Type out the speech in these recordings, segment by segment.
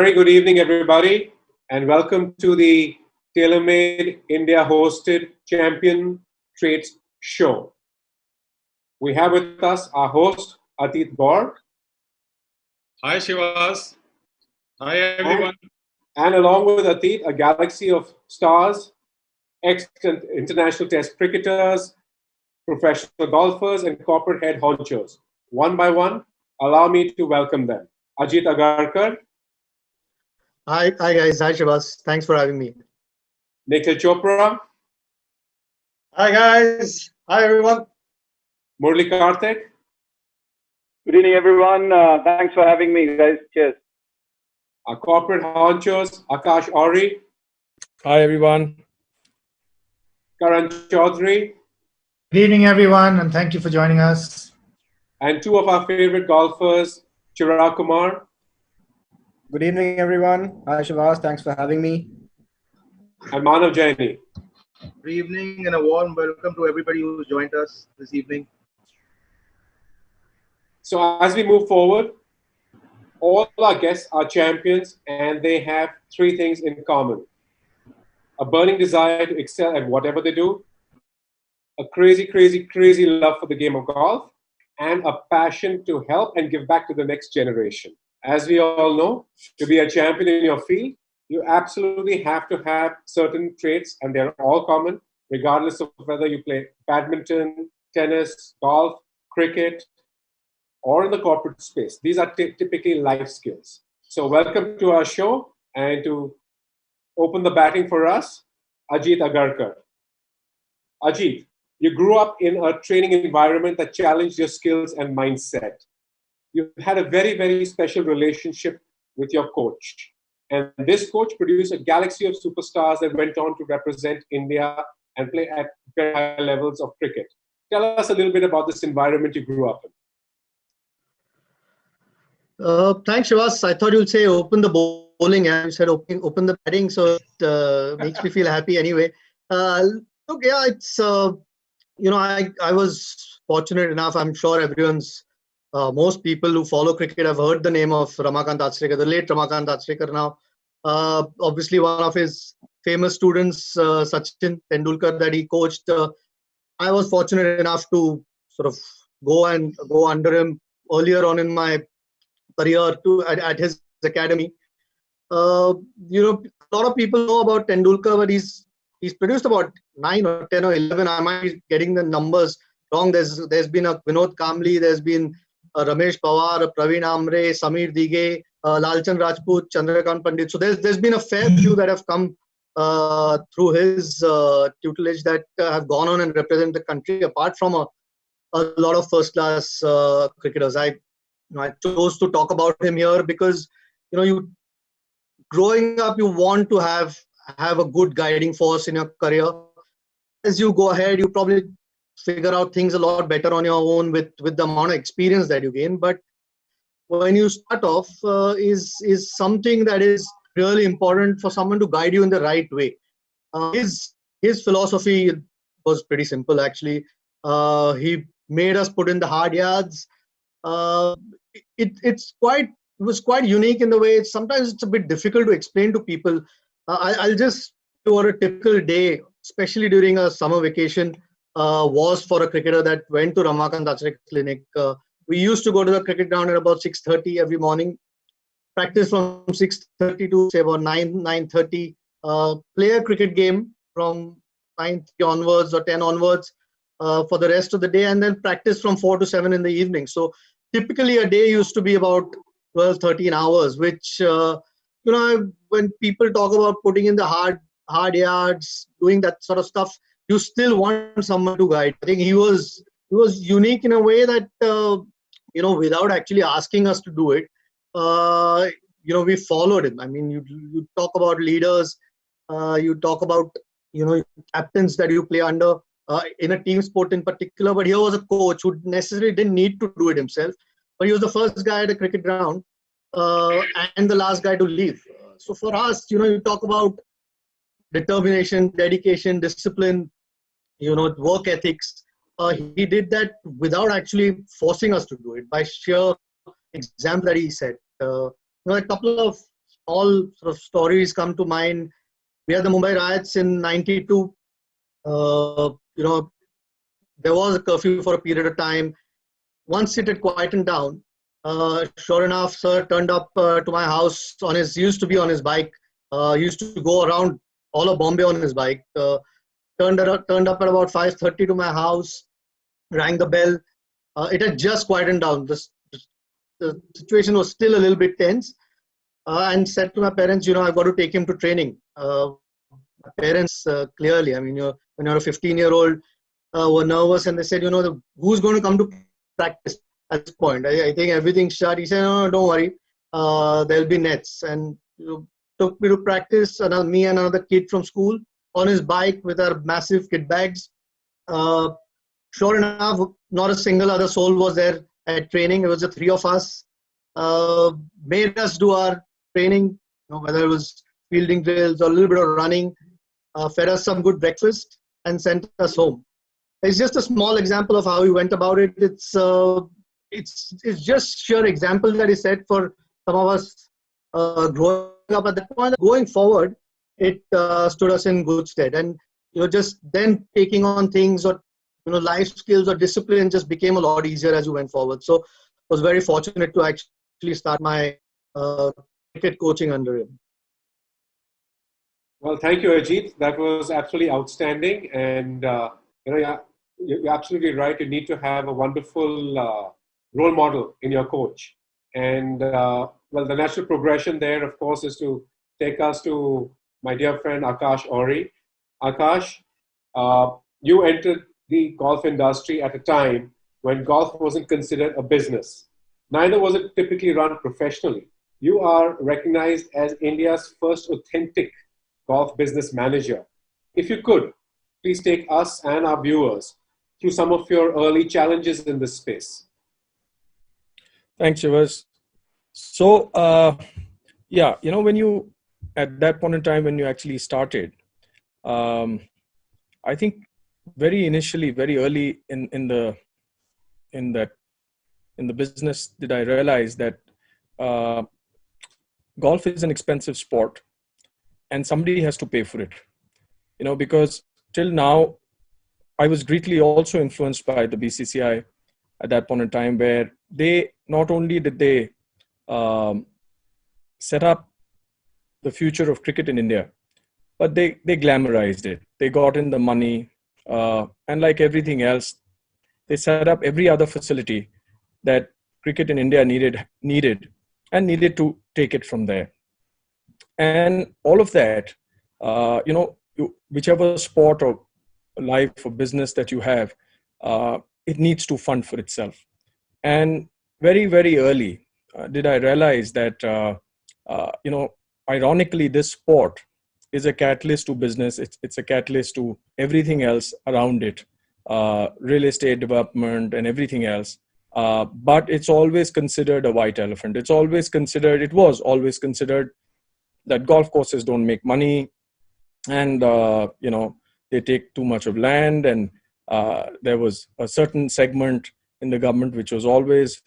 very good evening, everybody, and welcome to the TaylorMade India hosted Champion Traits Show. We have with us our host, Ateet Gaur. Hi, Shivas. Hi, everyone. And along with Ateet, a galaxy of stars, ex-international test cricketers, professional golfers, and corporate head honchos. One by one, allow me to welcome them. Ajit Agarkar. Hi guys. Hi Shivas. Thanks for having me. Nikhil Chopra. Hi guys. Hi everyone. Murali Kartik. Good evening, everyone. Thanks for having me, guys. Cheers. Our corporate honchos, Akash, Ohri. Hi, everyone. Karan, Chaudhari. Good evening, everyone, and thank you for joining us. And two of our favorite golfers, Chiragh Kumar. Good evening, everyone. Hi, Shivas. Thanks for having me. And Manav Jaini. Good evening and a warm welcome to everybody who's joined us this evening. So as we move forward, all our guests are champions and they have three things in common. A burning desire to excel at whatever they do, a crazy, crazy, crazy love for the game of golf, and a passion to help and give back to the next generation. As we all know, to be a champion in your field, you absolutely have to have certain traits, and they're all common, regardless of whether you play badminton, tennis, golf, cricket, or in the corporate space. These are typically life skills. So welcome to our show, and to open the batting for us, Ajit Agarkar. Ajit, you grew up in a training environment that challenged your skills and mindset. You had a very, very special relationship with your coach. And this coach produced a galaxy of superstars that went on to represent India and play at very high levels of cricket. Tell us a little bit about this environment you grew up in. Thanks, Shivas. I thought you'd say open the bowling, and you said open the batting, so it makes me feel happy anyway. Look, yeah, it's, I was fortunate enough, I'm sure most people who follow cricket have heard the name of Ramakant Achrekar, the late Ramakant Achrekar now. Obviously, one of his famous students, Sachin Tendulkar, that he coached. I was fortunate enough to sort of go under him earlier on in my career at his academy. A lot of people know about Tendulkar, but he's produced about 9 or 10 or 11. I might be getting the numbers wrong. There's been a Vinod Kamli, there's been Ramesh Pawar, Praveen Amre, Samir Dige, Lalchand Rajput, Chandrakant Pandit. So there's been a fair few that have come through his tutelage that have gone on and represent the country, apart from a lot of first-class cricketers. I chose to talk about him here because you growing up, you want to have a good guiding force in your career. As you go ahead, you probably figure out things a lot better on your own with the amount of experience that you gain. But when you start off, is something that is really important for someone to guide you in the right way. His philosophy was pretty simple, actually. He made us put in the hard yards. It was quite unique in the way sometimes it's a bit difficult to explain to people. I'll just do a typical day, especially during a summer vacation, was for a cricketer that went to Ramakant Achrekar Clinic. We used to go to the cricket ground at about 6:30 every morning, practice from 6:30 to say about 9:30, play a cricket game from 9 onwards or 10 onwards for the rest of the day, and then practice from 4 to 7 in the evening. So typically a day used to be about 12, 13 hours, which, when people talk about putting in the hard yards, doing that sort of stuff, you still want someone to guide. I think he was unique in a way that, without actually asking us to do it, we followed him. I mean, you talk about leaders, you talk about, captains that you play under in a team sport in particular. But here was a coach who necessarily didn't need to do it himself, but he was the first guy at a cricket ground and the last guy to leave. So for us, you talk about determination, dedication, discipline, work ethics. He did that without actually forcing us to do it, by sheer example that he set. A couple of all sort of stories come to mind. We had the Mumbai riots in '92. There was a curfew for a period of time. Once it had quietened down, sure enough, sir turned up to my house used to be on his bike, used to go around all of Bombay on his bike. Turned up at about 5:30 to my house, rang the bell. It had just quietened down. The situation was still a little bit tense, and said to my parents, I've got to take him to training. My parents, clearly, I mean, when you're a 15-year-old, were nervous, and they said, who's going to come to practice at this point? I think everything's shut. He said, no, don't worry, there'll be nets. And took me to practice, me and another kid from school on his bike with our massive kit bags. Sure enough, not a single other soul was there at training. It was the three of us. Made us do our training, whether it was fielding drills or a little bit of running, fed us some good breakfast and sent us home. It's just a small example of how we went about it. It's just sheer example that is set for some of us growing up at that point. Going forward, it stood us in good stead. And just then taking on things or life skills or discipline just became a lot easier as we went forward. So I was very fortunate to actually start my cricket coaching under him. Well, thank you, Ajit. That was absolutely outstanding. And, you're absolutely right. You need to have a wonderful role model in your coach. And, the natural progression there, of course, is to take us to my dear friend, Akash Ohri. Akash, you entered the golf industry at a time when golf wasn't considered a business. Neither was it typically run professionally. You are recognized as India's first authentic golf business manager. If you could, please take us and our viewers through some of your early challenges in this space. Thanks, Shivas. So, when you, at that point in time when you actually started, I think very initially, very early in the business, did I realize that golf is an expensive sport and somebody has to pay for it. Because till now, I was greatly also influenced by the BCCI at that point in time, where they not only did they set up the future of cricket in India, but they glamorized it. They got in the money, and like everything else, they set up every other facility that cricket in India needed to take it from there. And all of that, whichever sport or life or business that you have, it needs to fund for itself. And very, very early did I realize that, ironically, this sport is a catalyst to business. It's a catalyst to everything else around it, real estate development and everything else. But it's always considered a white elephant. It was always considered that golf courses don't make money, and they take too much of land, and there was a certain segment in the government which was always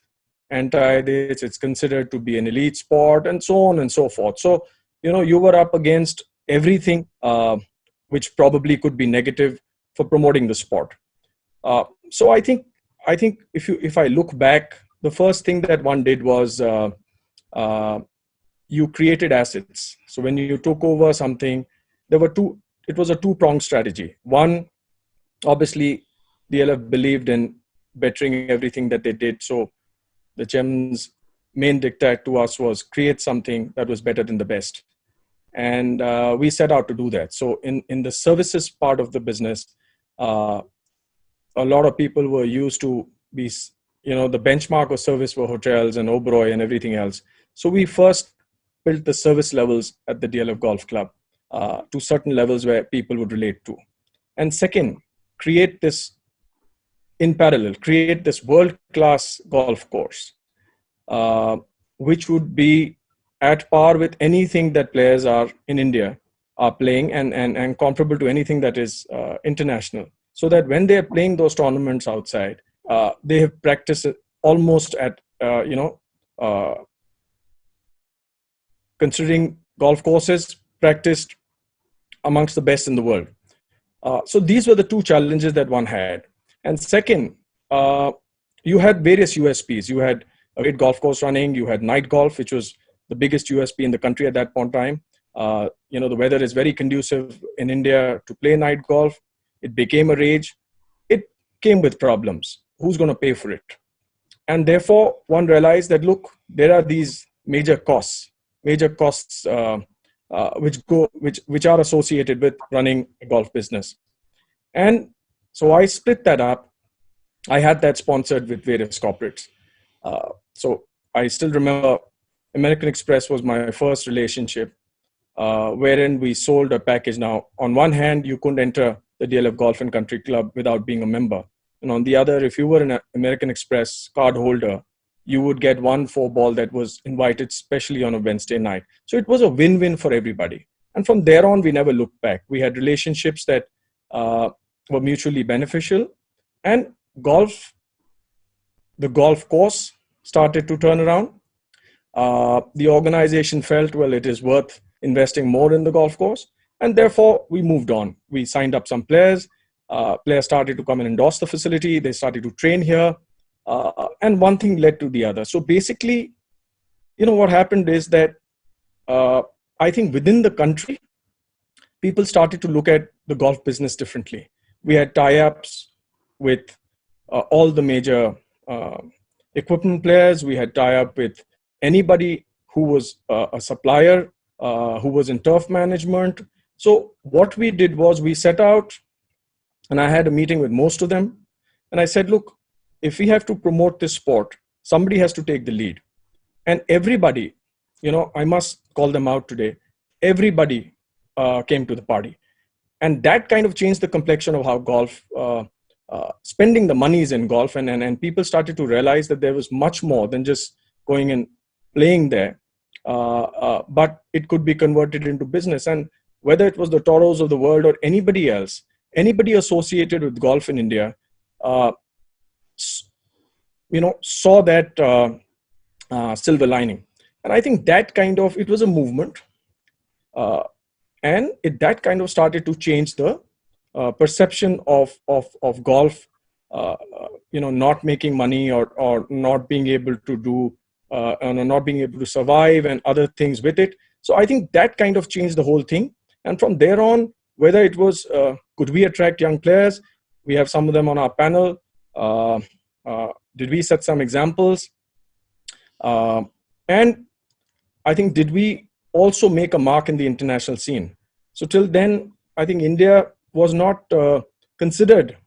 anti this. It's considered to be an elite sport, and so on and so forth. So you were up against everything which probably could be negative for promoting the sport. So I think if I look back, the first thing that one did was you created assets. So when you took over something, it was a two-pronged strategy. One, obviously, DLF believed in bettering everything that they did. So the chairman's main diktat to us was create something that was better than the best. And we set out to do that. So in the services part of the business, a lot of people were used to be, the benchmark of service were hotels and Oberoi and everything else. So we first built the service levels at the DLF Golf Club to certain levels where people would relate to. And second, create this world-class golf course, which would be at par with anything that players are in India are playing and comparable to anything that is international. So that when they're playing those tournaments outside, they have practiced almost at, considering golf courses practiced amongst the best in the world. So these were the two challenges that one had. And second, you had various USPs. You had a great golf course running. You had night golf, which was the biggest USP in the country at that point in time. The weather is very conducive in India to play night golf. It became a rage. It came with problems. Who's going to pay for it? And therefore, one realized that, look, there are these major costs which are associated with running a golf business. And so I split that up. I had that sponsored with various corporates. So I still remember American Express was my first relationship, wherein we sold a package. Now, on one hand, you couldn't enter the DLF Golf and Country Club without being a member. And on the other, if you were an American Express card holder, you would get 1 4-ball that was invited, especially on a Wednesday night. So it was a win-win for everybody. And from there on, we never looked back. We had relationships that were mutually beneficial. And the golf course started to turn around. The organization felt, well, it is worth investing more in the golf course. And therefore, we moved on. We signed up some players. Players started to come and endorse the facility. They started to train here. And one thing led to the other. So basically, what happened is that I think within the country, people started to look at the golf business differently. We had tie-ups with all the major equipment players. We had tie-up with anybody who was a supplier, who was in turf management. So what we did was we set out, and I had a meeting with most of them. And I said, look, if we have to promote this sport, somebody has to take the lead. And everybody, I must call them out today, everybody came to the party. And that kind of changed the complexion of how golf, spending the monies in golf. And people started to realize that there was much more than just going and playing there. But it could be converted into business. And whether it was the Toros of the world or anybody else, anybody associated with golf in India, saw that silver lining. And I think that it was a movement. And that kind of started to change the perception of golf, not making money or not being able to do, not being able to survive and other things with it. So I think that kind of changed the whole thing. And from there on, whether it was, could we attract young players? We have some of them on our panel. Did we set some examples? And I think, did we also make a mark in the international scene? So till then, I think India was not considered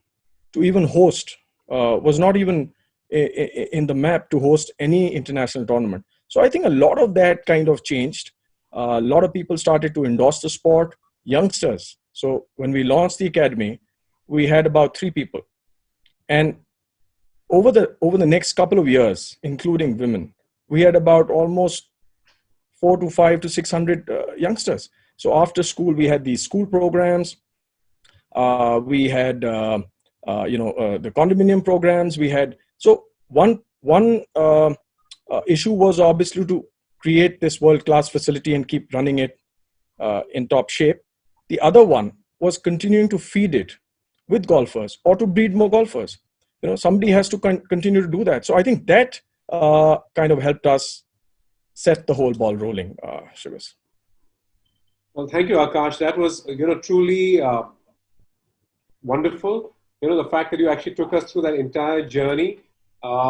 to even host, was not even in the map to host any international tournament. So I think a lot of that kind of changed. A lot of people started to endorse the sport, youngsters. So when we launched the academy, we had about 3 people. And over the next couple of years, including women, we had about almost 4 to 5 to 600 youngsters. So after school, we had these school programs. We had, the condominium programs. We had, so one issue was obviously to create this world-class facility and keep running it in top shape. The other one was continuing to feed it with golfers or to breed more golfers. Somebody has to continue to do that. So I think that kind of helped us set the whole ball rolling, Shivas. Well, thank you, Akash. That was, truly wonderful. The fact that you actually took us through that entire journey,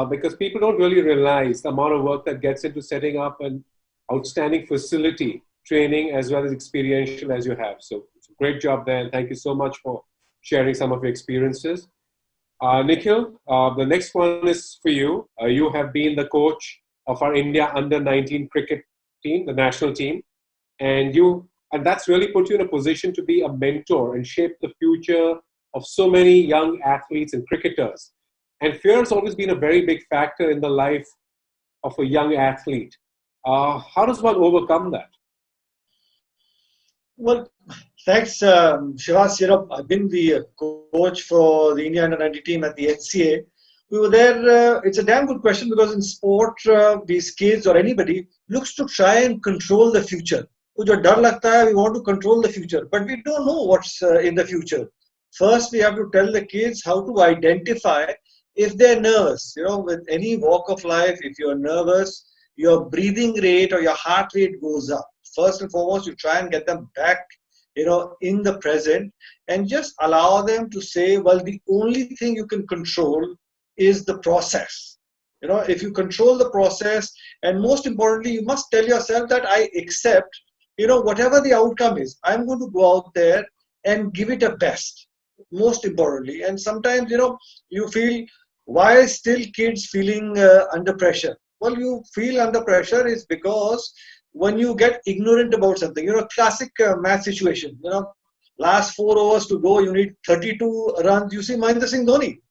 because people don't really realize the amount of work that gets into setting up an outstanding facility, training, as well as experiential as you have. So it's a great job there. And thank you so much for sharing some of your experiences. Nikhil, the next one is for you. You have been the coach of our India under-19 cricket team, the national team. And that's really put you in a position to be a mentor and shape the future of so many young athletes and cricketers. And fear has always been a very big factor in the life of a young athlete. How does one overcome that? Well, thanks, Shivas. I've been the coach for the India under-19 team at the NCA we were there. It's a damn good question because in sport, these kids or anybody looks to try and control the future. जो डर लगता है, we want to control the future, but we don't know what's in the future. First, we have to tell the kids how to identify if they're nervous. You know, with any walk of life, if you're nervous, your breathing rate or your heart rate goes up. First and foremost, you try and get them back, in the present, and just allow them to say, well, the only thing you can control is the process. If you control the process, and most importantly, you must tell yourself that I accept, whatever the outcome is, I'm going to go out there and give it a best, most importantly. And sometimes, you feel, why still kids feeling under pressure? Well, you feel under pressure is because when you get ignorant about something, classic math situation, last 4 overs to go, you need 32 runs. You see Mahendra Singh Dhoni,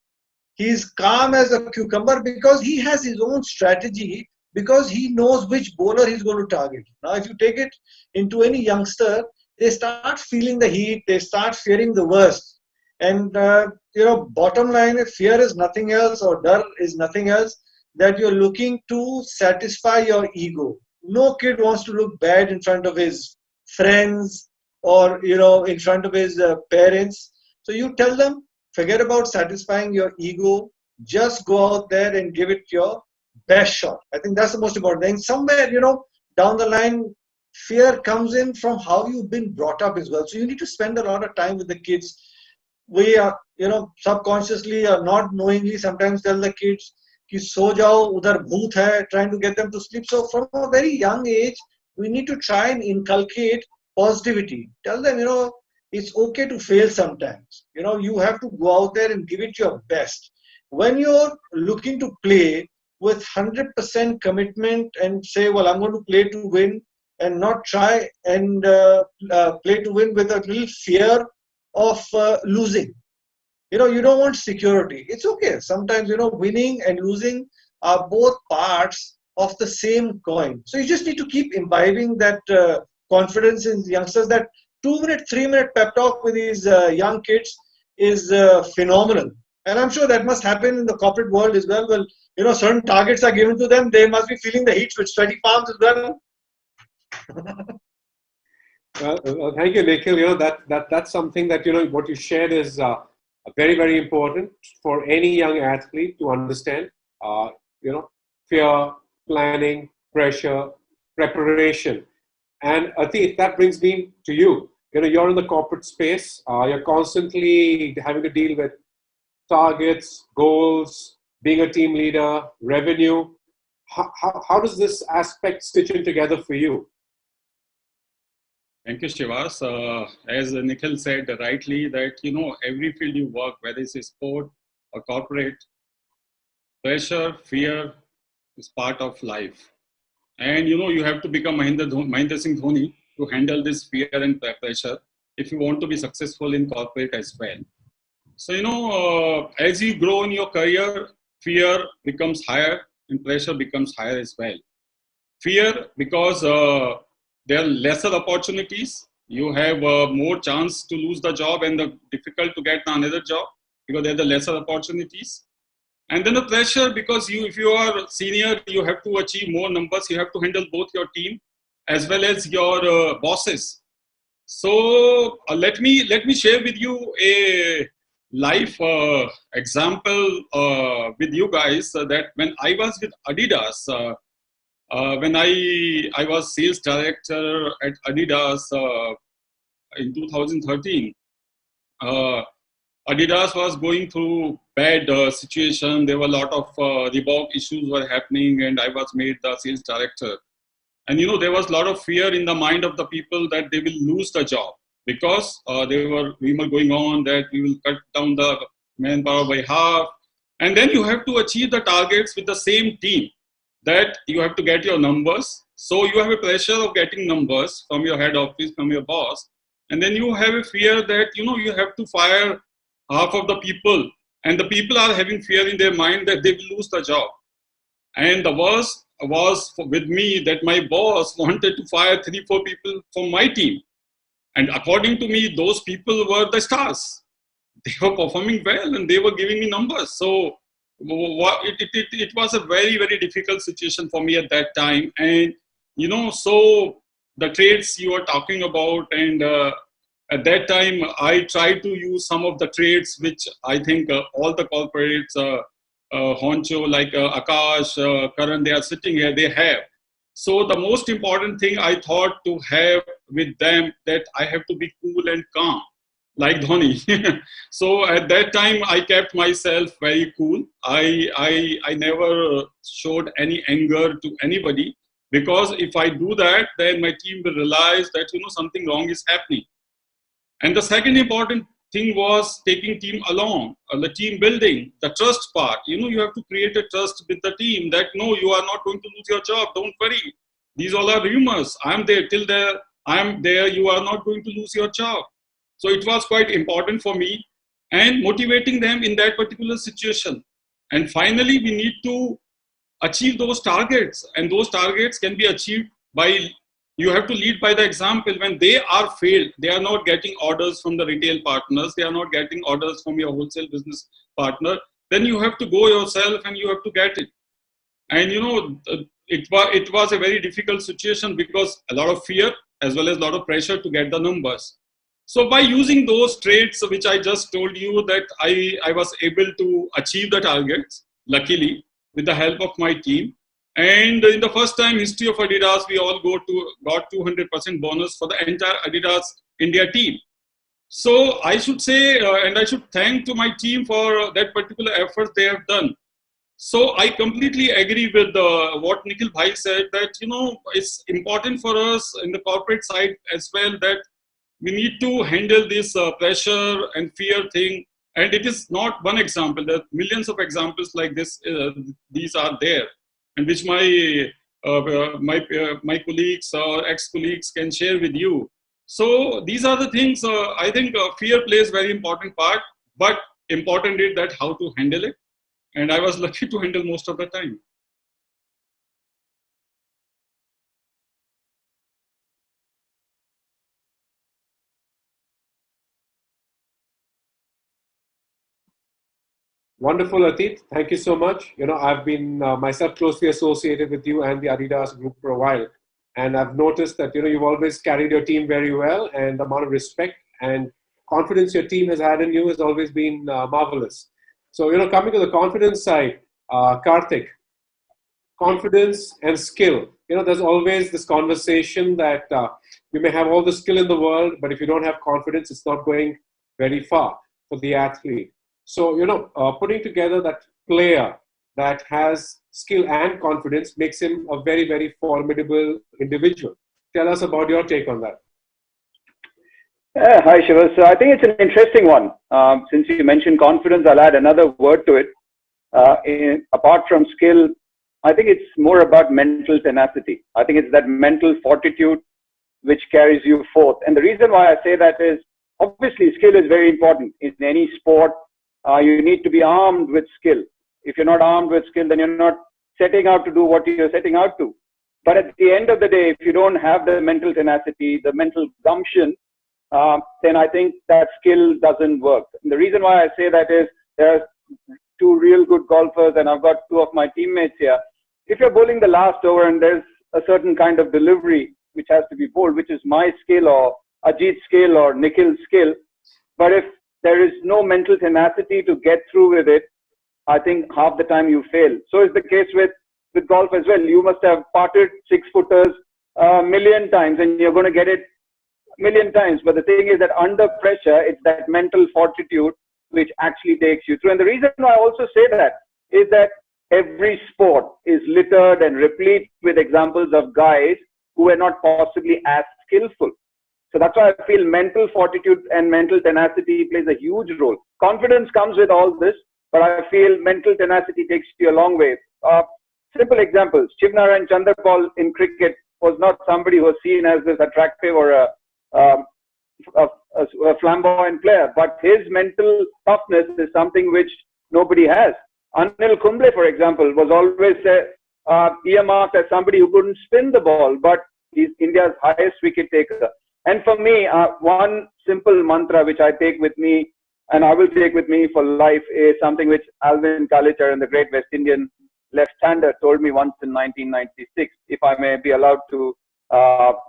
he's calm as a cucumber because he has his own strategy, because he knows which bowler he's going to target. Now, if you take it into any youngster, they start feeling the heat, they start fearing the worst. And, bottom line, fear is nothing else, or dar is nothing else, that you're looking to satisfy your ego. No kid wants to look bad in front of his friends or, in front of his parents. So you tell them, forget about satisfying your ego. Just go out there and give it your best shot. I think that's the most important thing. Somewhere, down the line, fear comes in from how you've been brought up as well. So you need to spend a lot of time with the kids. We are, subconsciously or not knowingly sometimes tell the kids, कि सो जाओ उधर भूत है, trying to get them to sleep. So from a very young age, we need to try and inculcate positivity. Tell them, it's okay to fail sometimes. You have to go out there and give it your best. When you're looking to play with 100% commitment and say, well, I'm going to play to win, and not try and play to win with a little fear of losing. You don't want security. It's okay. Sometimes, winning and losing are both parts of the same coin. So you just need to keep imbibing that confidence in youngsters. That 2-minute, 3-minute pep talk with these young kids is phenomenal. And I'm sure that must happen in the corporate world as well. Well, certain targets are given to them. They must be feeling the heat with sweaty palms as well. Thank you, Nikhil. That's something that, what you shared is very, very important for any young athlete to understand. Fear, planning, pressure, preparation. And Ateet, that brings me to you. You're in the corporate space. You're constantly having to deal with targets, goals, being a team leader, revenue. How does this aspect stitch in together for you? Thank you, Shivas. As Nikhil said rightly, that every field you work, whether it's a sport or corporate, pressure, fear is part of life. And you have to become Mahendra Singh Dhoni to handle this fear and pressure if you want to be successful in corporate as well. So as you grow in your career, fear becomes higher and pressure becomes higher as well. Fear because there are lesser opportunities. You have more chance to lose the job and difficult to get another job because there are the lesser opportunities. And then the pressure because if you are senior, you have to achieve more numbers. You have to handle both your team as well as your bosses. So let me share with you a life example with you guys that when I was with Adidas, when I was sales director at Adidas in 2013, Adidas was going through bad situation. There were a lot of Reebok issues were happening, and I was made the sales director. And there was a lot of fear in the mind of the people that they will lose the job because there were rumors going on that we will cut down the manpower by half. And then you have to achieve the targets with the same team. That you have to get your numbers. So you have a pressure of getting numbers from your head office, from your boss. And then you have a fear that, you have to fire half of the people. And the people are having fear in their mind that they will lose the job. And the worst was with me that my boss wanted to fire 3-4 people from my team. And according to me, those people were the stars. They were performing well and they were giving me numbers. So it was a very, very difficult situation for me at that time. And, you know, so the trades you are talking about, and at that time, I tried to use some of the trades which I think all the corporates, honcho like Akash, Karan, they are sitting here, they have. So the most important thing I thought to have with them, that I have to be cool and calm, like Dhoni. So at that time, I kept myself very cool. I never showed any anger to anybody, because if I do that, then my team will realize that, you know, something wrong is happening. And the second important thing was taking team along, the team building, the trust part. You know, you have to create a trust with the team that, no, you are not going to lose your job. Don't worry. These all are rumors. I'm there. Till there, I'm there. You are not going to lose your job. So it was quite important for me, and motivating them in that particular situation. And finally, we need to achieve those targets, and those targets can be achieved by, you have to lead by the example. When they are failed, they are not getting orders from the retail partners, they are not getting orders from your wholesale business partner, then you have to go yourself and you have to get it. And you know, it was a very difficult situation, because a lot of fear as well as a lot of pressure to get the numbers. So by using those traits which I just told you, that I was able to achieve the targets, luckily, with the help of my team. And in the first time history of Adidas, we all got 200% bonus for the entire Adidas India team. So I should say, and I should thank to my team for that particular effort they have done. So I completely agree with what Nikhil Bhai said, that, you know, it's important for us in the corporate side as well, that we need to handle this pressure and fear thing. And it is not one example. There are millions of examples like this. These are there, and which my colleagues or ex-colleagues can share with you. So these are the things. I think fear plays very important part, but important is that how to handle it. And I was lucky to handle most of the time. Wonderful, Ateet. Thank you so much. You know, I've been myself closely associated with you and the Adidas group for a while. And I've noticed that, you know, you've always carried your team very well, and the amount of respect and confidence your team has had in you has always been marvelous. So, you know, coming to the confidence side, Kartik, confidence and skill. You know, there's always this conversation that you may have all the skill in the world, but if you don't have confidence, it's not going very far for the athlete. So, you know, putting together that player that has skill and confidence makes him a very, very formidable individual. Tell us about your take on that. Hi, Shivas. So I think it's an interesting one. Since you mentioned confidence, I'll add another word to it. Apart from skill, I think it's more about mental tenacity. I think it's that mental fortitude which carries you forth. And the reason why I say that is, obviously, skill is very important. In any sport, you need to be armed with skill. If you're not armed with skill, then you're not setting out to do what you're setting out to. But at the end of the day, if you don't have the mental tenacity, the mental gumption, then I think that skill doesn't work. And the reason why I say that is, there are two real good golfers, and I've got two of my teammates here. If you're bowling the last over and there's a certain kind of delivery which has to be bowled, which is my skill or Ajit's skill or Nikhil's skill, but if there is no mental tenacity to get through with it, I think half the time you fail. So is the case with golf as well. You must have parted 6-footers a million times, and you're going to get it a million times. But the thing is that under pressure, it's that mental fortitude which actually takes you through. And the reason why I also say that is that every sport is littered and replete with examples of guys who are not possibly as skillful. So that's why I feel mental fortitude and mental tenacity plays a huge role. Confidence comes with all this, but I feel mental tenacity takes you a long way. Simple examples. Shivnarayan Chanderpaul in cricket was not somebody who was seen as this attractive or a flamboyant player, but his mental toughness is something which nobody has. Anil Kumble, for example, was always earmarked as somebody who couldn't spin the ball, but he's India's highest wicket taker. And for me, one simple mantra which I take with me and I will take with me for life is something which Alvin Kalicharan, the great West Indian left-hander, told me once in 1996, if I may be allowed to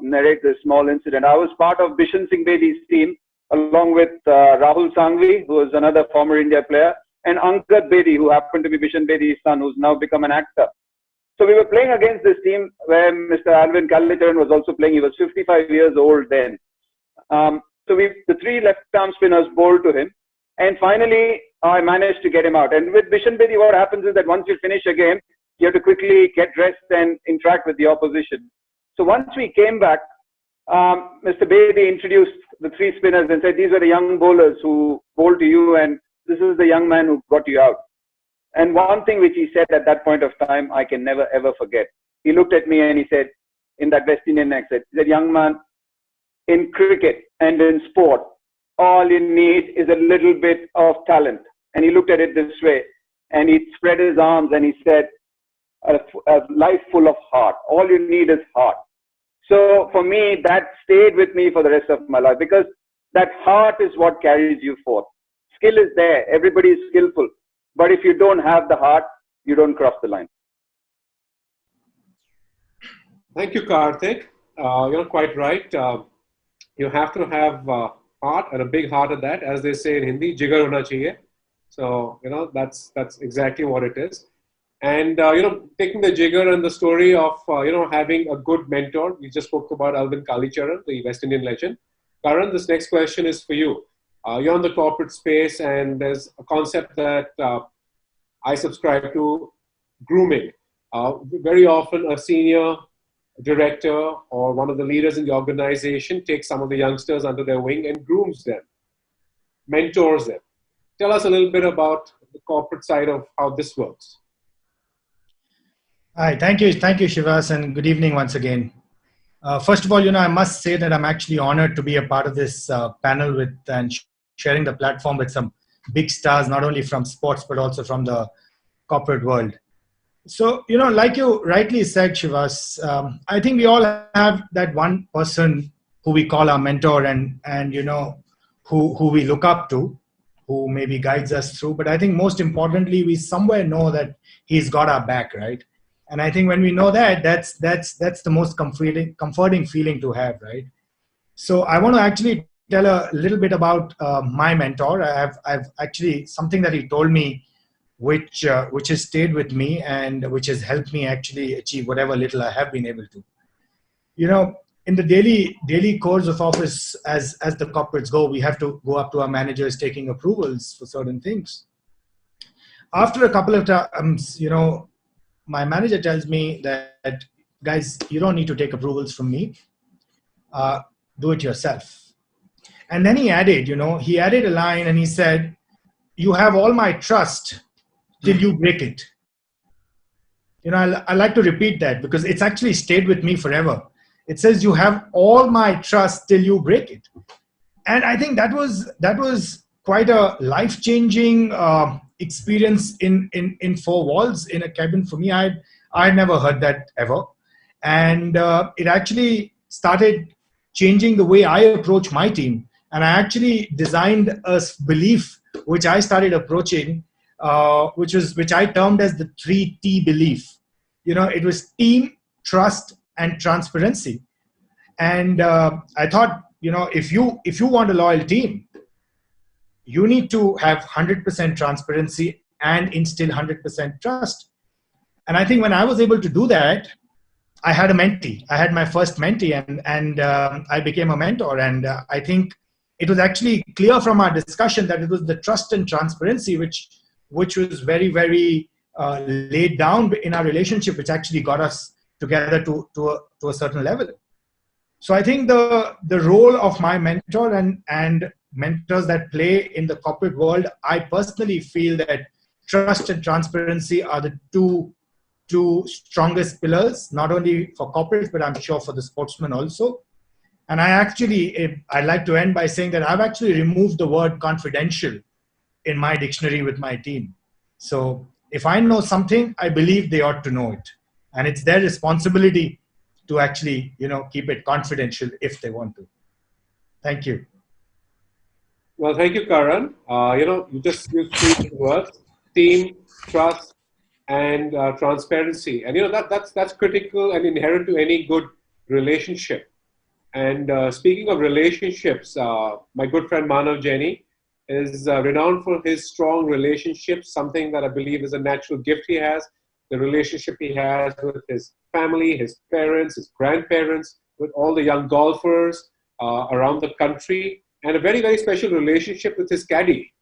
narrate this small incident. I was part of Bishan Singh Bedi's team, along with Rahul Sangvi, who was another former India player, and Angad Bedi, who happened to be Bishan Bedi's son, who's now become an actor. So we were playing against this team where Mr. Alvin Kalicharan was also playing. He was 55 years old then. So the three left-arm spinners bowled to him. And finally, I managed to get him out. And with Bishan Bedi, what happens is that once you finish a game, you have to quickly get dressed and interact with the opposition. So once we came back, Mr. Bedi introduced the three spinners and said, these are the young bowlers who bowled to you, and this is the young man who got you out. And one thing which he said at that point of time, I can never ever forget. He looked at me and he said, in that West Indian accent, he said, young man, in cricket and in sport, all you need is a little bit of talent. And he looked at it this way, and he spread his arms and he said, a life full of heart. All you need is heart. So for me, that stayed with me for the rest of my life, because that heart is what carries you forth. Skill is there. Everybody is skillful. But if you don't have the heart, you don't cross the line. Thank you, Kartik. You're quite right. You have to have heart, and a big heart at that. As they say in Hindi, jigar hona chahiye. So, that's exactly what it is. And, taking the jigger and the story of, having a good mentor. We just spoke about Alvin Kalicharan, the West Indian legend. Karan, this next question is for you. You're in the corporate space, and there's a concept that I subscribe to, grooming. Very often a senior director or one of the leaders in the organization takes some of the youngsters under their wing and grooms them, mentors them. Tell us a little bit about the corporate side of how this works. Hi, thank you, Shivas, and good evening once again. First of all, I must say that I'm actually honored to be a part of this panel with and sharing the platform with some big stars, not only from sports, but also from the corporate world. So, like you rightly said, Shivas, I think we all have that one person who we call our mentor and who we look up to, who maybe guides us through. But I think most importantly, we somewhere know that he's got our back, right? And I think when we know that, that's the most comforting feeling to have, right? So I want to actually tell a little bit about my mentor. I've actually something that he told me, which has stayed with me and which has helped me actually achieve whatever little I have been able to. In the daily course of office, as the corporates go, we have to go up to our managers taking approvals for certain things. After a couple of times, my manager tells me that, guys, you don't need to take approvals from me. Do it yourself. And then he added a line and he said, you have all my trust till you break it. I like to repeat that because it's actually stayed with me forever. It says, you have all my trust till you break it. And I think that was quite a life-changing experience in four walls in a cabin for me. I'd never heard that ever. And it actually started changing the way I approach my team. And I actually designed a belief which I started approaching, which I termed as the 3T belief. It was team, trust, and transparency. And I thought, if you want a loyal team, you need to have 100% transparency and instill 100% trust. And I think when I was able to do that, I had a mentee. I had my first mentee, and I became a mentor. And I think it was actually clear from our discussion that it was the trust and transparency which was very, very laid down in our relationship, which actually got us together to a certain level. So I think the role of my mentor and mentors that play in the corporate world, I personally feel that trust and transparency are the two strongest pillars, not only for corporates, but I'm sure for the sportsmen also. And I'd like to end by saying that I've actually removed the word confidential in my dictionary with my team. So if I know something, I believe they ought to know it. And it's their responsibility to actually, keep it confidential if they want to. Thank you. Well, thank you, Karan. You just used three words: team, trust, and transparency. And that's critical and inherent to any good relationship. And speaking of relationships, my good friend Manav Jaini is renowned for his strong relationships, something that I believe is a natural gift he has. The relationship he has with his family, his parents, his grandparents, with all the young golfers around the country, and a very, very special relationship with his caddy.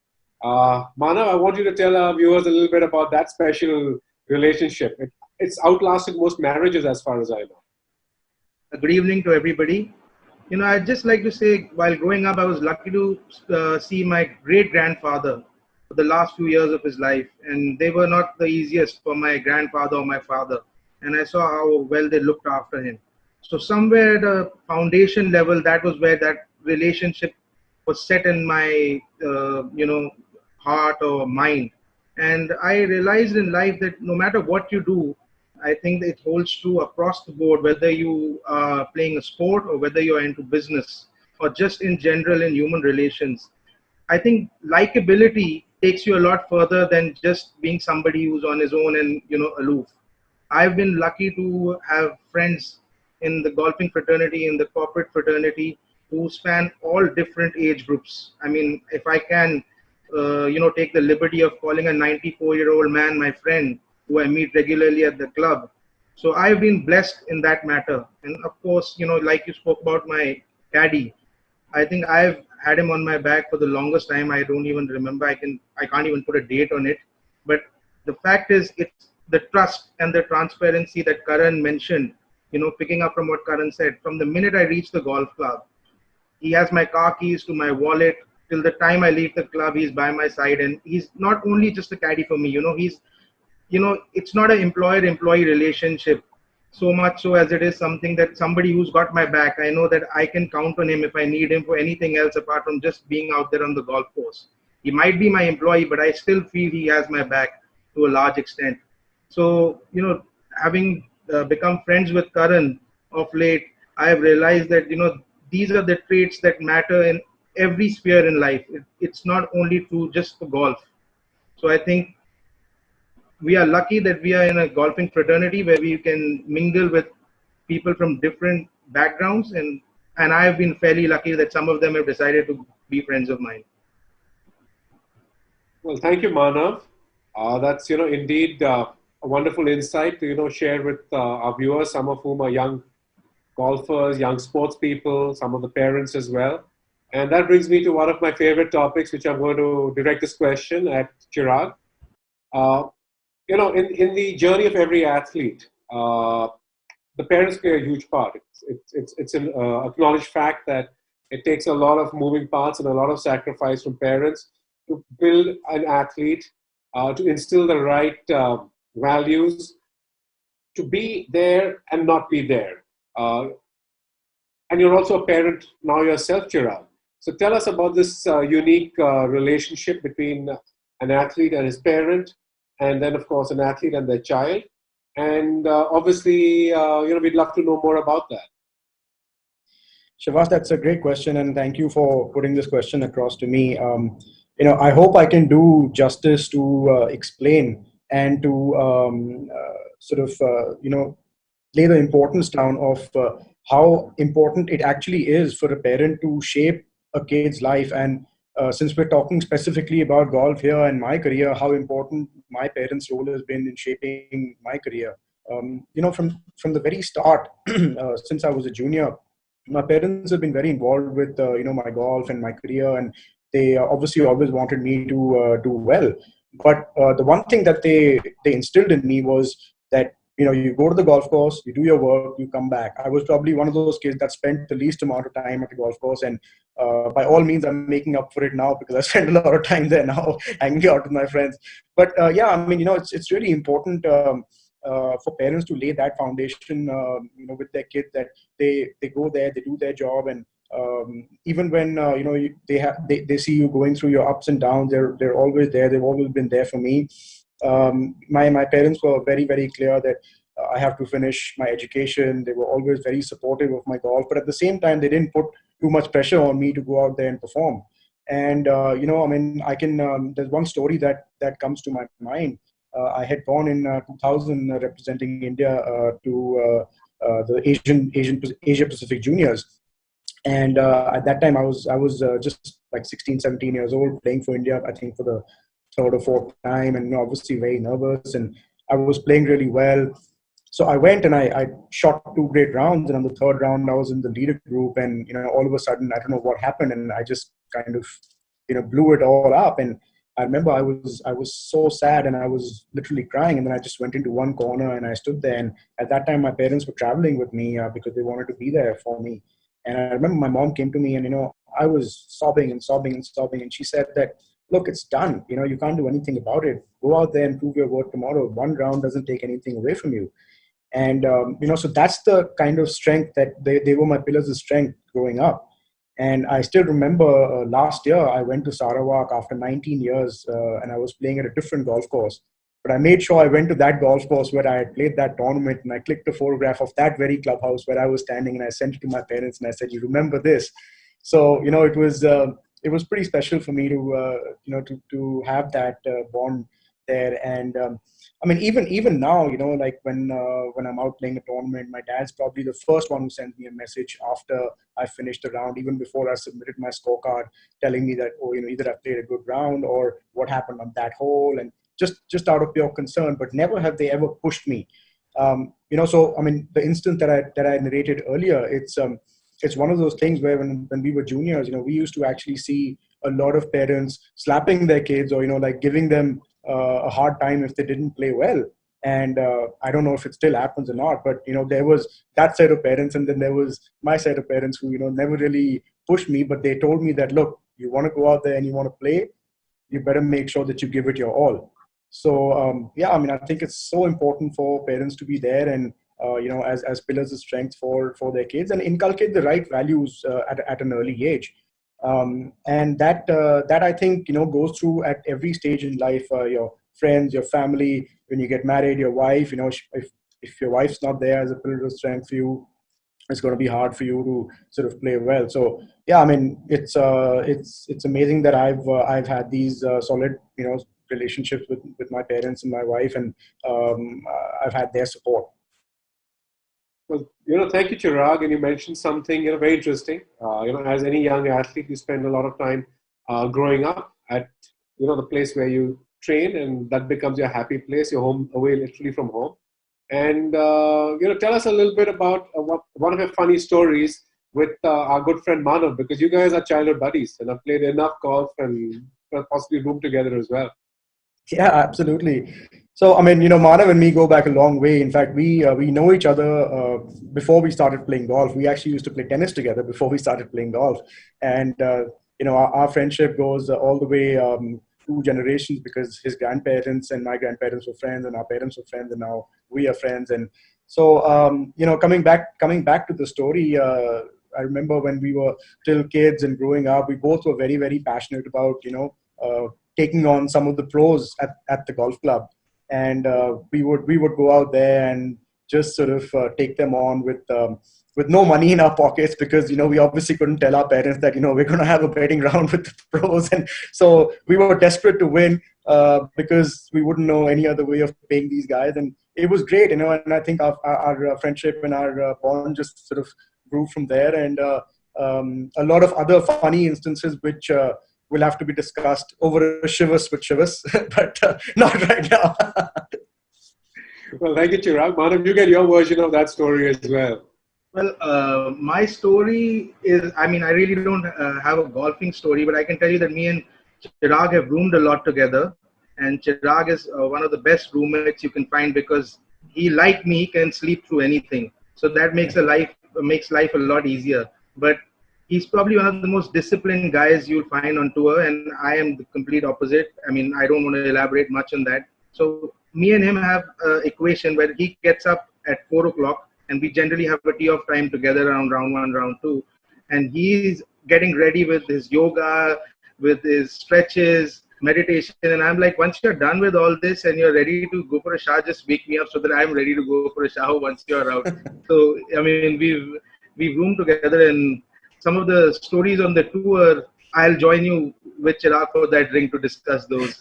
Manav, I want you to tell our viewers a little bit about that special relationship. It's outlasted most marriages, as far as I know. Good evening to everybody. I'd just like to say, while growing up, I was lucky to see my great grandfather for the last few years of his life, and they were not the easiest for my grandfather or my father. And I saw how well they looked after him. So somewhere at a foundation level, that was where that relationship was set in my, heart or mind. And I realized in life that no matter what you do, I think it holds true across the board, whether you are playing a sport or whether you're into business or just in general in human relations. I think likability takes you a lot further than just being somebody who's on his own and, aloof. I've been lucky to have friends in the golfing fraternity, in the corporate fraternity, who span all different age groups. I mean, if I can, take the liberty of calling a 94-year-old man my friend, who I meet regularly at the club. So I've been blessed in that matter. And of course, like you spoke about my caddy, I think I've had him on my back for the longest time. I don't even remember. I can't even put a date on it. But the fact is, it's the trust and the transparency that Karan mentioned, picking up from what Karan said. From the minute I reach the golf club, he has my car keys to my wallet. Till the time I leave the club, he's by my side. And he's not only just a caddy for me, it's not an employer-employee relationship so much so as it is something that somebody who's got my back. I know that I can count on him if I need him for anything else apart from just being out there on the golf course. He might be my employee, but I still feel he has my back to a large extent. So, having become friends with Karan of late, I have realized that, these are the traits that matter in every sphere in life. It's not only true just for golf. So I think we are lucky that we are in a golfing fraternity where we can mingle with people from different backgrounds, and I have been fairly lucky that some of them have decided to be friends of mine. Well, thank you, Manav. That's indeed a wonderful insight to share with our viewers, some of whom are young golfers, young sports people, some of the parents as well. And that brings me to one of my favorite topics, which I'm going to direct this question at Chiragh. In the journey of every athlete, the parents play a huge part. It's an acknowledged fact that it takes a lot of moving parts and a lot of sacrifice from parents to build an athlete, to instill the right values, to be there and not be there. And you're also a parent now yourself, Chiragh. So tell us about this unique relationship between an athlete and his parent, and then, of course, an athlete and their child. And obviously, we'd love to know more about that. Shivas, that's a great question, and thank you for putting this question across to me. I hope I can do justice to explain and to lay the importance down of how important it actually is for a parent to shape a kid's life. And since we're talking specifically about golf here and my career, how important my parents' role has been in shaping my career. From the very start, since I was a junior, my parents have been very involved with my golf and my career, and they obviously always wanted me to do well. But the one thing that they instilled in me was that you go to the golf course, you do your work, you come back. I was probably one of those kids that spent the least amount of time at the golf course, and by all means, I'm making up for it now because I spend a lot of time there now, hanging out with my friends. But it's really important for parents to lay that foundation, with their kids, that they go there, they do their job, and even when they see you going through your ups and downs, they're always there. They've always been there for me. My parents were very, very clear that I have to finish my education. They were always very supportive of my golf, but at the same time, they didn't put too much pressure on me to go out there and perform. And I mean, I can. There's one story that comes to my mind. I had gone in 2000 representing India to the Asia Pacific Juniors, and at that time I was just like 16, 17 years old, playing for India. I think for the third or fourth time, and obviously very nervous. And I was playing really well. So I went and I shot 2 great rounds, and on the third round I was in the leader group, and all of a sudden I don't know what happened, and I just kind of blew it all up. And I remember I was so sad, and I was literally crying, and then I just went into one corner and I stood there. And at that time my parents were traveling with me because they wanted to be there for me. And I remember my mom came to me, and I was sobbing and sobbing and sobbing, and she said that, look, it's done. You can't do anything about it. Go out there and prove your worth tomorrow. One round doesn't take anything away from you. And, so that's the kind of strength that they were my pillars of strength growing up. And I still remember last year I went to Sarawak after 19 years and I was playing at a different golf course. But I made sure I went to that golf course where I had played that tournament, and I clicked a photograph of that very clubhouse where I was standing, and I sent it to my parents and I said, you remember this? So, it was pretty special for me to have that bond there. And I mean, even now, like when I'm out playing a tournament, my dad's probably the first one who sends me a message after I finished the round, even before I submitted my scorecard, telling me that, either I played a good round or what happened on that hole, and just out of pure concern. But never have they ever pushed me. So I mean, the instance that I narrated earlier, it's one of those things where when we were juniors, we used to actually see a lot of parents slapping their kids, or like giving them a hard time if they didn't play well. And I don't know if it still happens or not, but there was that set of parents, and then there was my set of parents who never really pushed me, but they told me that, look, you want to go out there and you want to play, you better make sure that you give it your all. So I mean, I think it's so important for parents to be there and as pillars of strength for their kids, and inculcate the right values at an early age. And that I think goes through at every stage in life. Your friends, your family, when you get married, your wife. If your wife's not there as a pillar of strength for you, it's going to be hard for you to sort of play well. So yeah, I mean, it's amazing that I've had these solid relationships with my parents and my wife, and I've had their support. Well, thank you, Chiragh. And you mentioned something, very interesting. As any young athlete, you spend a lot of time growing up at, the place where you train, and that becomes your happy place, your home away, literally from home. And, tell us a little bit about one of your funny stories with our good friend Manav, because you guys are childhood buddies and have played enough golf and possibly roomed together as well. Yeah, absolutely. So, I mean, Manav and me go back a long way. In fact, we know each other before we started playing golf. We actually used to play tennis together before we started playing golf. And, our friendship goes all the way 2 generations, because his grandparents and my grandparents were friends, and our parents were friends, and now we are friends. And so, coming back to the story, I remember when we were still kids and growing up, we both were very, very passionate about, taking on some of the pros at the golf club. And we would go out there and just sort of take them on with no money in our pockets, because we obviously couldn't tell our parents that we're going to have a betting round with the pros. And so we were desperate to win because we wouldn't know any other way of paying these guys. And it was great, and I think our friendship and our bond just sort of grew from there. And a lot of other funny instances which will have to be discussed over a Shivas with Shivas, but not right now. Well, thank you, Chiragh. Manav, you get your version of that story as well. Well, my story is, I mean, I really don't have a golfing story, but I can tell you that me and Chiragh have roomed a lot together. And Chiragh is one of the best roommates you can find, because he, like me, can sleep through anything. So that makes life a lot easier. But he's probably one of the most disciplined guys you'll find on tour, and I am the complete opposite. I mean, I don't want to elaborate much on that. So me and him have an equation where he gets up at 4 o'clock, and we generally have a tee off time together around round 1, round 2. And he's getting ready with his yoga, with his stretches, meditation. And I'm like, once you're done with all this and you're ready to go for a shower, just wake me up so that I'm ready to go for a shower once you're out. So, I mean, we've roomed together, and some of the stories on the tour I'll join you with Chiragh for that drink to discuss those.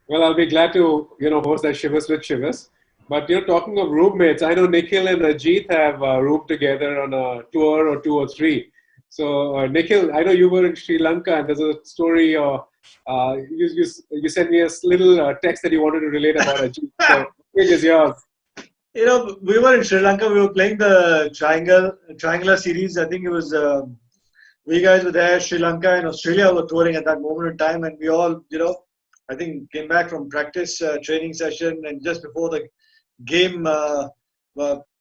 Well, I'll be glad to, host that Shivas with Shivas. But, talking of roommates, I know Nikhil and Ajit have roomed together on a tour or 2 or 3. So, Nikhil, I know you were in Sri Lanka, and there's a story. You sent me a little text that you wanted to relate about Ajit. So, it is yours. We were in Sri Lanka. We were playing the triangular series. I think it was we guys were there. Sri Lanka and Australia were touring at that moment in time, and we all, I think came back from practice training session, and just before the game,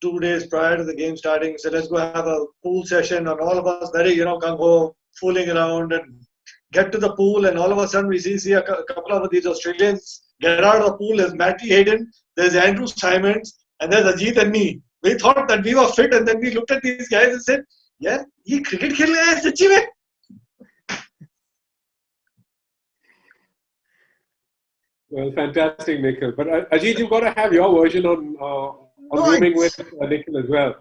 2 days prior to the game starting, said let's go have a pool session, and all of us very gung ho, fooling around, and get to the pool, and all of a sudden we see a couple of these Australians get out of the pool. There's Matty Hayden, there's Andrew Simons, and there's Ajit and me. We thought that we were fit, and then we looked at these guys and said, "Yeah, ye cricket khel rahe hain sachi mein." Well, fantastic, Nikhil. But Ajit, you've got to have your version on rooming with Nikhil as well.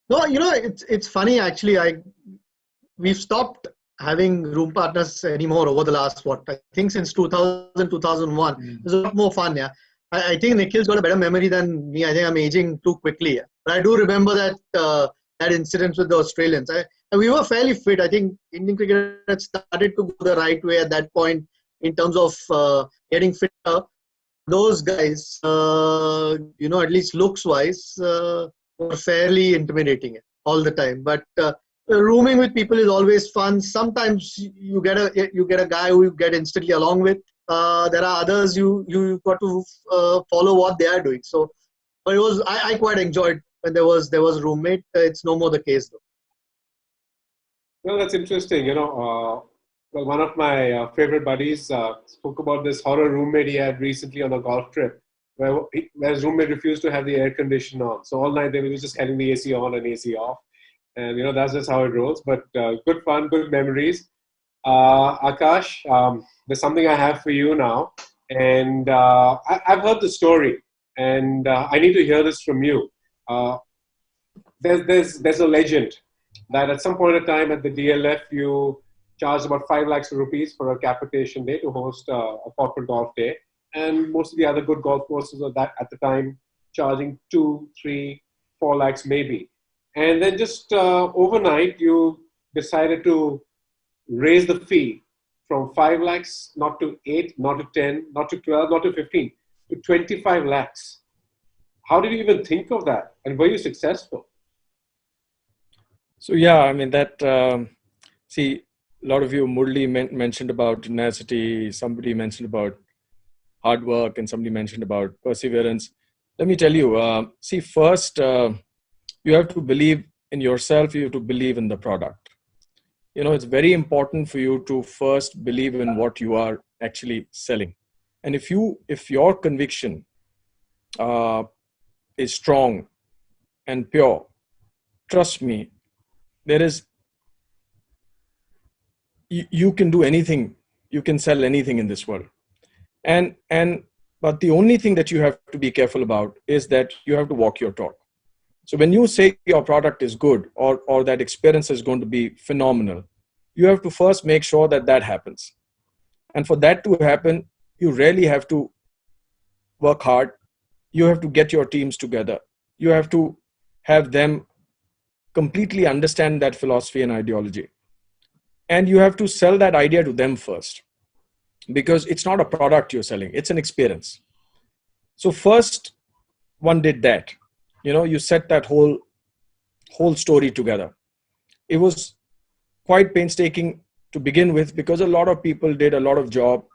No, it's funny actually. We've stopped having room partners anymore over the last I think since 2000, 2001. It's a lot more fun. Yeah, I think Nikhil's got a better memory than me. I think I'm aging too quickly. Yeah. But I do remember that incident with the Australians. We were fairly fit. I think Indian cricket had started to go the right way at that point in terms of getting fitter. Those guys, at least looks-wise, were fairly intimidating all the time. But rooming with people is always fun. Sometimes you get a guy who you get instantly along with. There are others you got to follow what they are doing. So, but I quite enjoyed when there was a roommate. It's no more the case though. Well, that's interesting. Well, one of my favorite buddies spoke about this horror roommate he had recently on a golf trip, where his roommate refused to have the air conditioner on. So all night they were just having the AC on and AC off. And, that's just how it rolls. But good fun, good memories. Akash, there's something I have for you now. And I've heard the story. And I need to hear this from you. There's a legend that at some point in time at the DLF, you charged about 5 lakhs of rupees for a capitation day to host a corporate golf day. And most of the other good golf courses are that at the time charging 2, 3, 4 lakhs maybe. And then just overnight, you decided to raise the fee from 5 lakhs, not to 8, not to 10, not to 12, not to 15, to 25 lakhs. How did you even think of that? And were you successful? So, yeah, I mean, see, a lot of you, Murali mentioned about tenacity, somebody mentioned about hard work, and somebody mentioned about perseverance. Let me tell you, see, first, you have to believe in yourself, you have to believe in the product. It's very important for you to first believe in what you are actually selling. And if your conviction is strong and pure, trust me, you can do anything, you can sell anything in this world. But the only thing that you have to be careful about is that you have to walk your talk. So when you say your product is good or that experience is going to be phenomenal, you have to first make sure that happens. And for that to happen, you really have to work hard. You have to get your teams together. You have to have them completely understand that philosophy and ideology. And you have to sell that idea to them first, because it's not a product you're selling, it's an experience. So first one did that. You set that whole story together. It was quite painstaking to begin with, because a lot of people did a lot of job.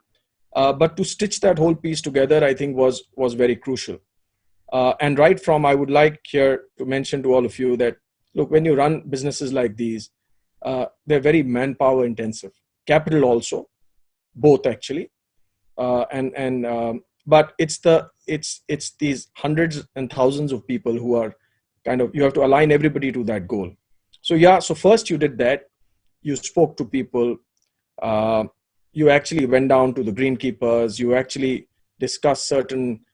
But to stitch that whole piece together, I think was very crucial. And right from, I would like here to mention to all of you that, look, when you run businesses like these, they're very manpower intensive, capital also, both actually. But it's these hundreds and thousands of people who are you have to align everybody to that goal. So first you did that. You spoke to people. You actually went down to the greenkeepers. You actually discussed certain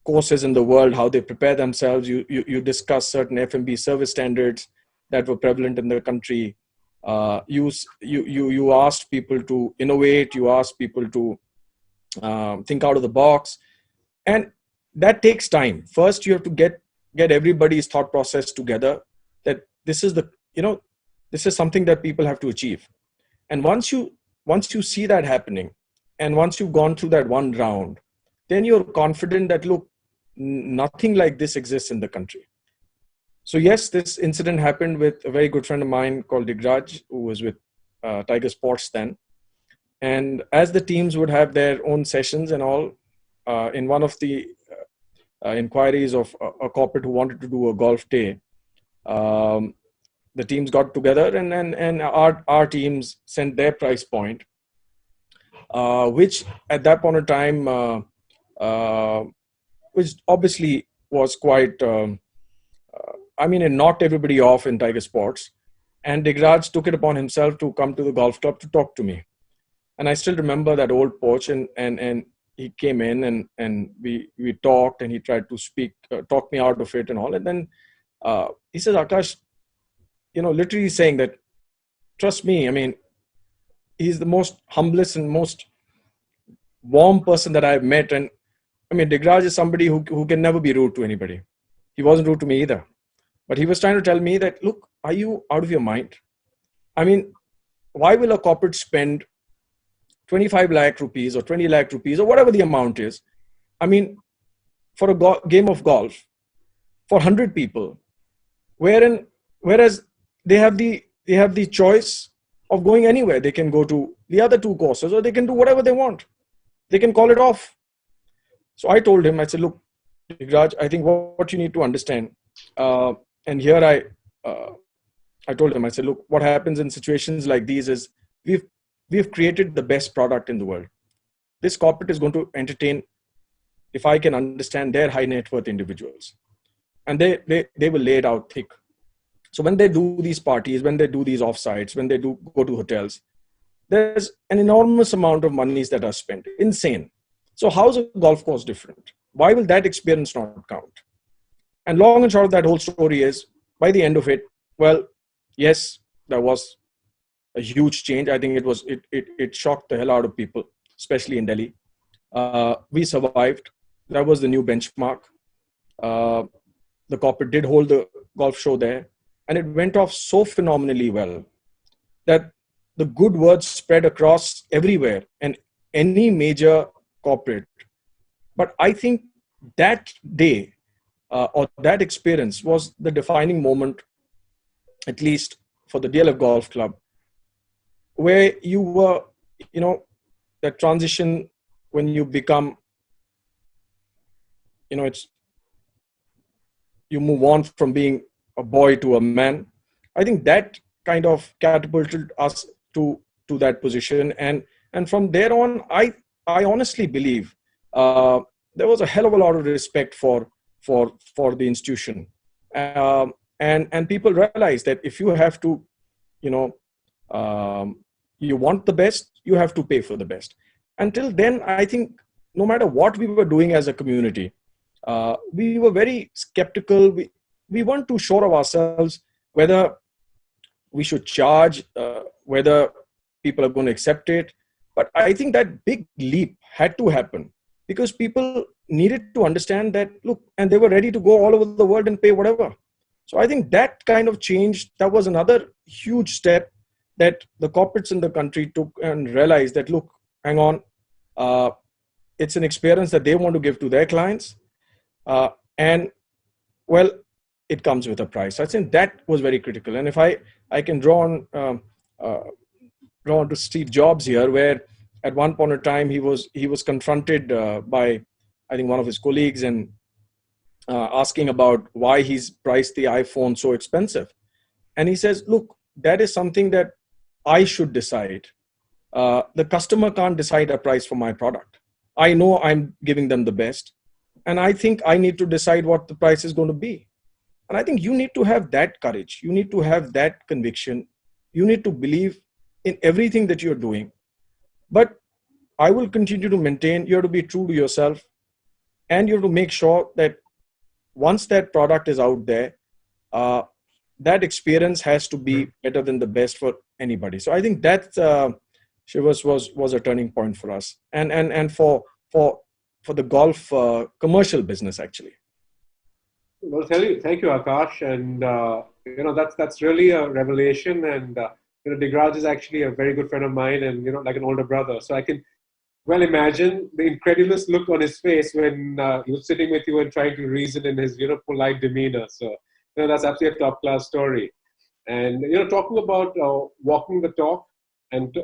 courses in the world, how they prepare themselves. You discuss certain F&B service standards. that were prevalent in the country. You asked people to innovate. You asked people to think out of the box, and that takes time. First, you have to get everybody's thought process together. That this is this is something that people have to achieve. And once you see that happening, and once you've gone through that one round, then you're confident that, look, nothing like this exists in the country. So yes, this incident happened with a very good friend of mine called Digraj, who was with Tiger Sports then. And as the teams would have their own sessions and all, in one of the inquiries of a corporate who wanted to do a golf day, the teams got together and our teams sent their price point, which at that point of time, which obviously was quite, it knocked everybody off in Tiger Sports. And Digraj took it upon himself to come to the golf club to talk to me. And I still remember that old porch, and he came in and we talked, and he tried to talk me out of it and all. And then he says, Akash, literally saying that, trust me, he's the most humblest and most warm person that I've met. And Digraj is somebody who can never be rude to anybody. He wasn't rude to me either. But he was trying to tell me that, look, are you out of your mind? Why will a corporate spend 25 lakh rupees or 20 lakh rupees or whatever the amount is, for a game of golf for 100 people, whereas they have the choice of going anywhere. They can go to the other two courses, or they can do whatever they want. They can call it off. So I told him, I said, look, Digraj, I think what you need to understand, and here I told him, I said, look, what happens in situations like these is we've created the best product in the world. This corporate is going to entertain, if I can understand, their high net worth individuals. And they will lay it out thick. So when they do these parties, when they do these offsites, when they do go to hotels, there's an enormous amount of monies that are spent. Insane. So how's a golf course different? Why will that experience not count? And long and short of that whole story is, by the end of it, well, yes, there was a huge change. I think it shocked the hell out of people, especially in Delhi. We survived. That was the new benchmark. The corporate did hold the golf show there, and it went off so phenomenally well that the good words spread across everywhere and any major corporate. But I think that day or that experience was the defining moment, at least for the DLF Golf Club, where you were, that transition when you become, you move on from being a boy to a man. I think that kind of catapulted us to that position. And from there on, I honestly believe there was a hell of a lot of respect for the institution. And people realize that if you have to, you want the best, you have to pay for the best. Until then, I think no matter what we were doing as a community, we were very skeptical. We weren't too sure of ourselves whether we should charge, whether people are going to accept it. But I think that big leap had to happen because people needed to understand that, look, and they were ready to go all over the world and pay whatever. So I think that kind of change, that was another huge step that the corporates in the country took and realized that, look, hang on, it's an experience that they want to give to their clients. And well, it comes with a price. I think that was very critical. And if I can draw on to Steve Jobs here, where at one point in time he was confronted by, I think, one of his colleagues and asking about why he's priced the iPhone so expensive. And he says, look, that is something that I should decide. The customer can't decide a price for my product. I know I'm giving them the best. And I think I need to decide what the price is going to be. And I think you need to have that courage. You need to have that conviction. You need to believe in everything that you're doing. But I will continue to maintain, you have to be true to yourself. And you have to make sure that once that product is out there, that experience has to be better than the best for anybody. So I think that Shivas was a turning point for us, and for the golf commercial business actually. Well, thank you, Akash, and that's really a revelation. And Digraj is actually a very good friend of mine, and like an older brother. So I can well imagine the incredulous look on his face when he was sitting with you and trying to reason in his polite demeanor. So that's absolutely a top class story. And talking about walking the talk, and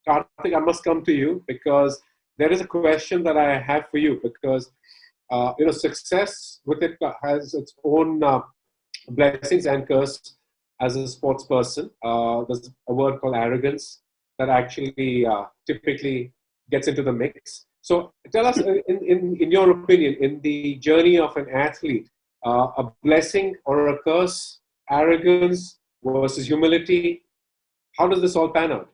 Kartik, I must come to you because there is a question that I have for you, because success with it has its own blessings and curse as a sports person. There's a word called arrogance that actually typically gets into the mix. So tell us, in your opinion, in the journey of an athlete, a blessing or a curse, arrogance versus humility, how does this all pan out?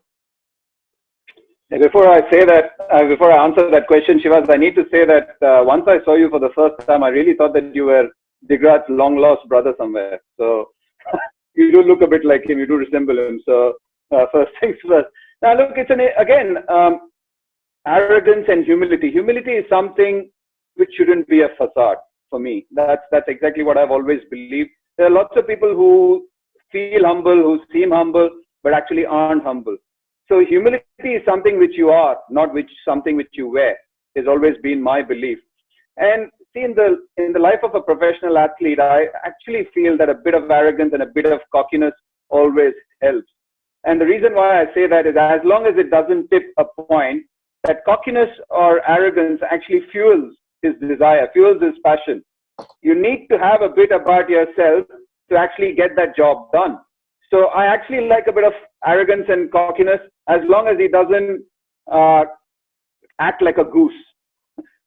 Before I answer that question, Shivas, I need to say that once I saw you for the first time, I really thought that you were Digraj's long-lost brother somewhere. So you do look a bit like him. You do resemble him. So first things first. Now look, it's arrogance and humility. Humility is something which shouldn't be a facade for me. That's exactly what I've always believed. There are lots of people who feel humble, who seem humble, but actually aren't humble. So humility is something which you are, not something which you wear, has always been my belief. And see, in the life of a professional athlete, I actually feel that a bit of arrogance and a bit of cockiness always helps. And the reason why I say that is, as long as it doesn't tip a point, that cockiness or arrogance actually fuels his desire, fuels his passion. You need to have a bit about yourself to actually get that job done. So I actually like a bit of arrogance and cockiness, as long as he doesn't act like a goose.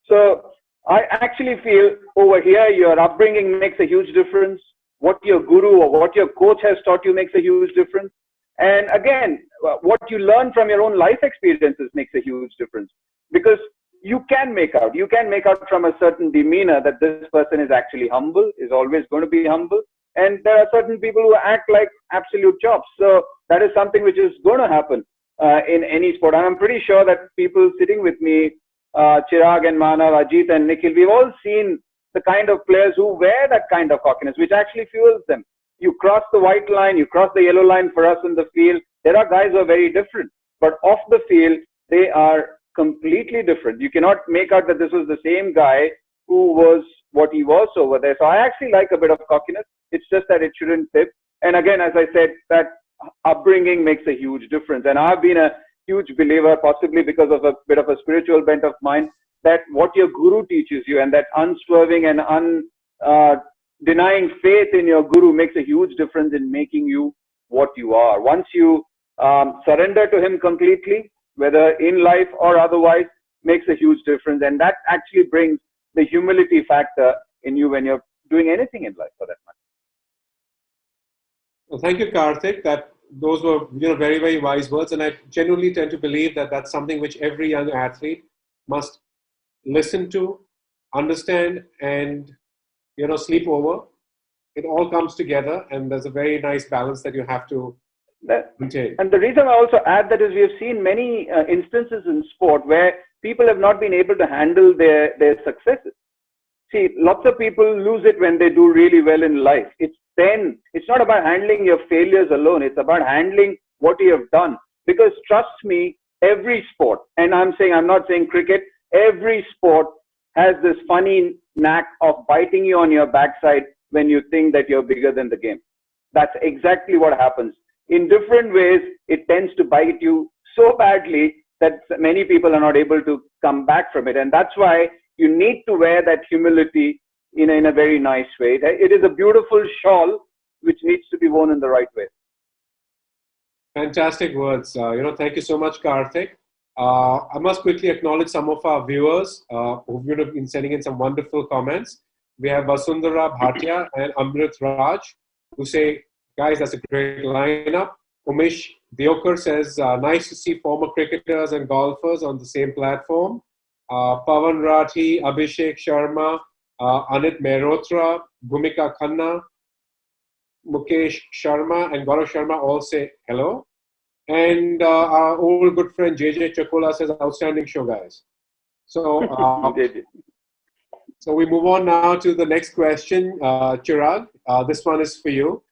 So I actually feel over here, your upbringing makes a huge difference. What your guru or what your coach has taught you makes a huge difference. And again, what you learn from your own life experiences makes a huge difference, because you can make out from a certain demeanor that this person is actually humble, is always going to be humble. And there are certain people who act like absolute chops. So that is something which is going to happen in any sport. And I'm pretty sure that people sitting with me, Chiragh and Manav, Ajit and Nikhil, we've all seen the kind of players who wear that kind of cockiness, which actually fuels them. You cross the white line, you cross the yellow line for us in the field. There are guys who are very different, but off the field, they are completely different. You cannot make out that this was the same guy who was what he was over there. So I actually like a bit of cockiness. It's just that it shouldn't tip. And again, as I said, that upbringing makes a huge difference. And I've been a huge believer, possibly because of a bit of a spiritual bent of mine, that what your guru teaches you and that unswerving and denying faith in your guru makes a huge difference in making you what you are. Once you surrender to him completely, whether in life or otherwise, makes a huge difference. And that actually brings the humility factor in you when you're doing anything in life, for that matter. Well, thank you, Kartik. Those were very, very wise words, and I genuinely tend to believe that that's something which every young athlete must listen to, understand, and sleep over. It all comes together, and there's a very nice balance that you have to maintain. And the reason I also add that is we have seen many instances in sport where people have not been able to handle their successes. See, lots of people lose it when they do really well in life. It's not about handling your failures alone. It's about handling what you have done. Because trust me, every sport, and I'm not saying cricket, every sport has this funny knack of biting you on your backside when you think that you're bigger than the game. That's exactly what happens. In different ways, it tends to bite you so badly that many people are not able to come back from it. And that's why you need to wear that humility in a very nice way. It is a beautiful shawl which needs to be worn in the right way. Fantastic words. Thank you so much, Kartik. I must quickly acknowledge some of our viewers who've been sending in some wonderful comments. We have Vasundhara Bhatia and Amrit Raj who say, guys, that's a great lineup. Umesh Diokar says, nice to see former cricketers and golfers on the same platform. Pavan Rathi, Abhishek Sharma, Anit Mehrotra, Bhumika Khanna, Mukesh Sharma and Gaurav Sharma all say hello. And our old good friend JJ Chakola says, outstanding show, guys. So, so we move on now to the next question. Chiragh, this one is for you.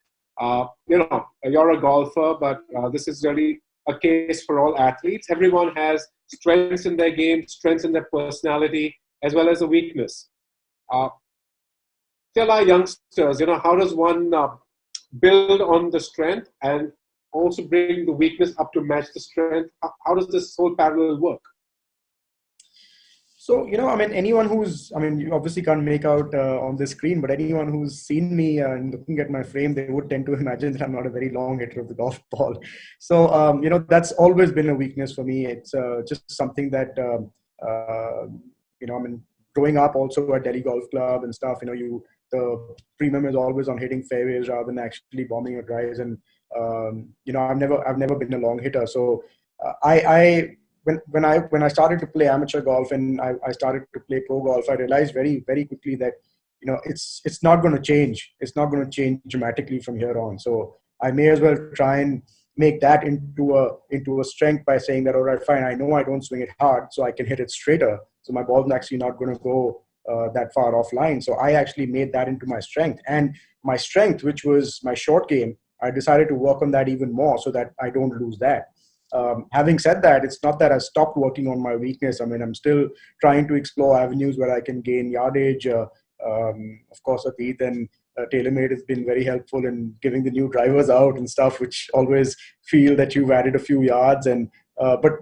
You're a golfer, but this is really a case for all athletes. Everyone has strengths in their game, strengths in their personality, as well as a weakness. Tell our youngsters, how does one build on the strength and also bring the weakness up to match the strength? How does this whole parallel work? So, anyone you obviously can't make out on the screen, but anyone who's seen me and looking at my frame, they would tend to imagine that I'm not a very long hitter of the golf ball. So, that's always been a weakness for me. It's just something that, growing up also at Delhi Golf Club and stuff, the premium is always on hitting fairways rather than actually bombing your drives. And, I've never been a long hitter. So when I started to play amateur golf and I started to play pro golf, I realized very, very quickly that, it's not going to change. It's not going to change dramatically from here on. So I may as well try and make that into a strength by saying that, all right, fine, I know I don't swing it hard, so I can hit it straighter. So my ball's actually not going to go that far offline. So I actually made that into my strength. And my strength, which was my short game, I decided to work on that even more so that I don't lose that. Having said that, it's not that I stopped working on my weakness. I'm still trying to explore avenues where I can gain yardage. Of course, Ateet and TaylorMade has been very helpful in giving the new drivers out and stuff, which always feel that you've added a few yards. And but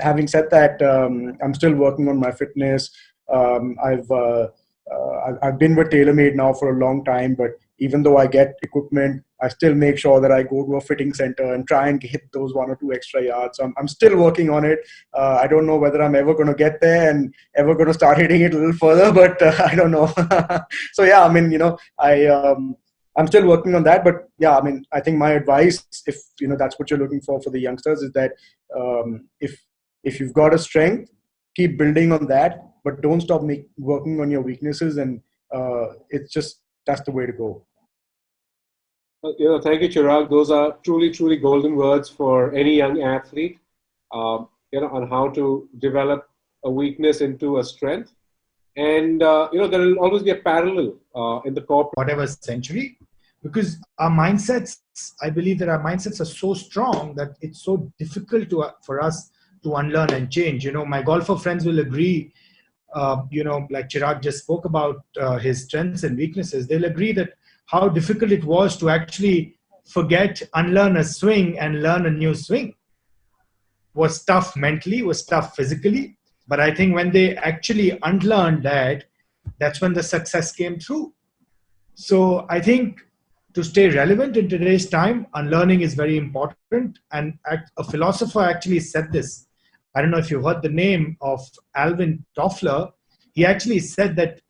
having said that, I'm still working on my fitness. I've been with TaylorMade now for a long time, but even though I get equipment, I still make sure that I go to a fitting center and try and hit those 1 or 2 extra yards. So I'm still working on it. I don't know whether I'm ever going to get there and ever going to start hitting it a little further, but I don't know. So yeah, I'm still working on that. But yeah, I think my advice, if that's what you're looking for the youngsters, is that if you've got a strength, keep building on that, but don't stop working on your weaknesses. And that's the way to go. Thank you, Chiragh. Those are truly, truly golden words for any young athlete, on how to develop a weakness into a strength. And, there will always be a parallel in the corporate. Whatever century, because our mindsets, I believe that our mindsets are so strong that it's so difficult for us to unlearn and change. My golfer friends will agree, like Chiragh just spoke about his strengths and weaknesses. They'll agree that how difficult it was to actually unlearn a swing and learn a new swing. Was tough mentally, was tough physically. But I think when they actually unlearned that, that's when the success came through. So I think to stay relevant in today's time, unlearning is very important. And a philosopher actually said this. I don't know if you heard the name of Alvin Toffler. He actually said that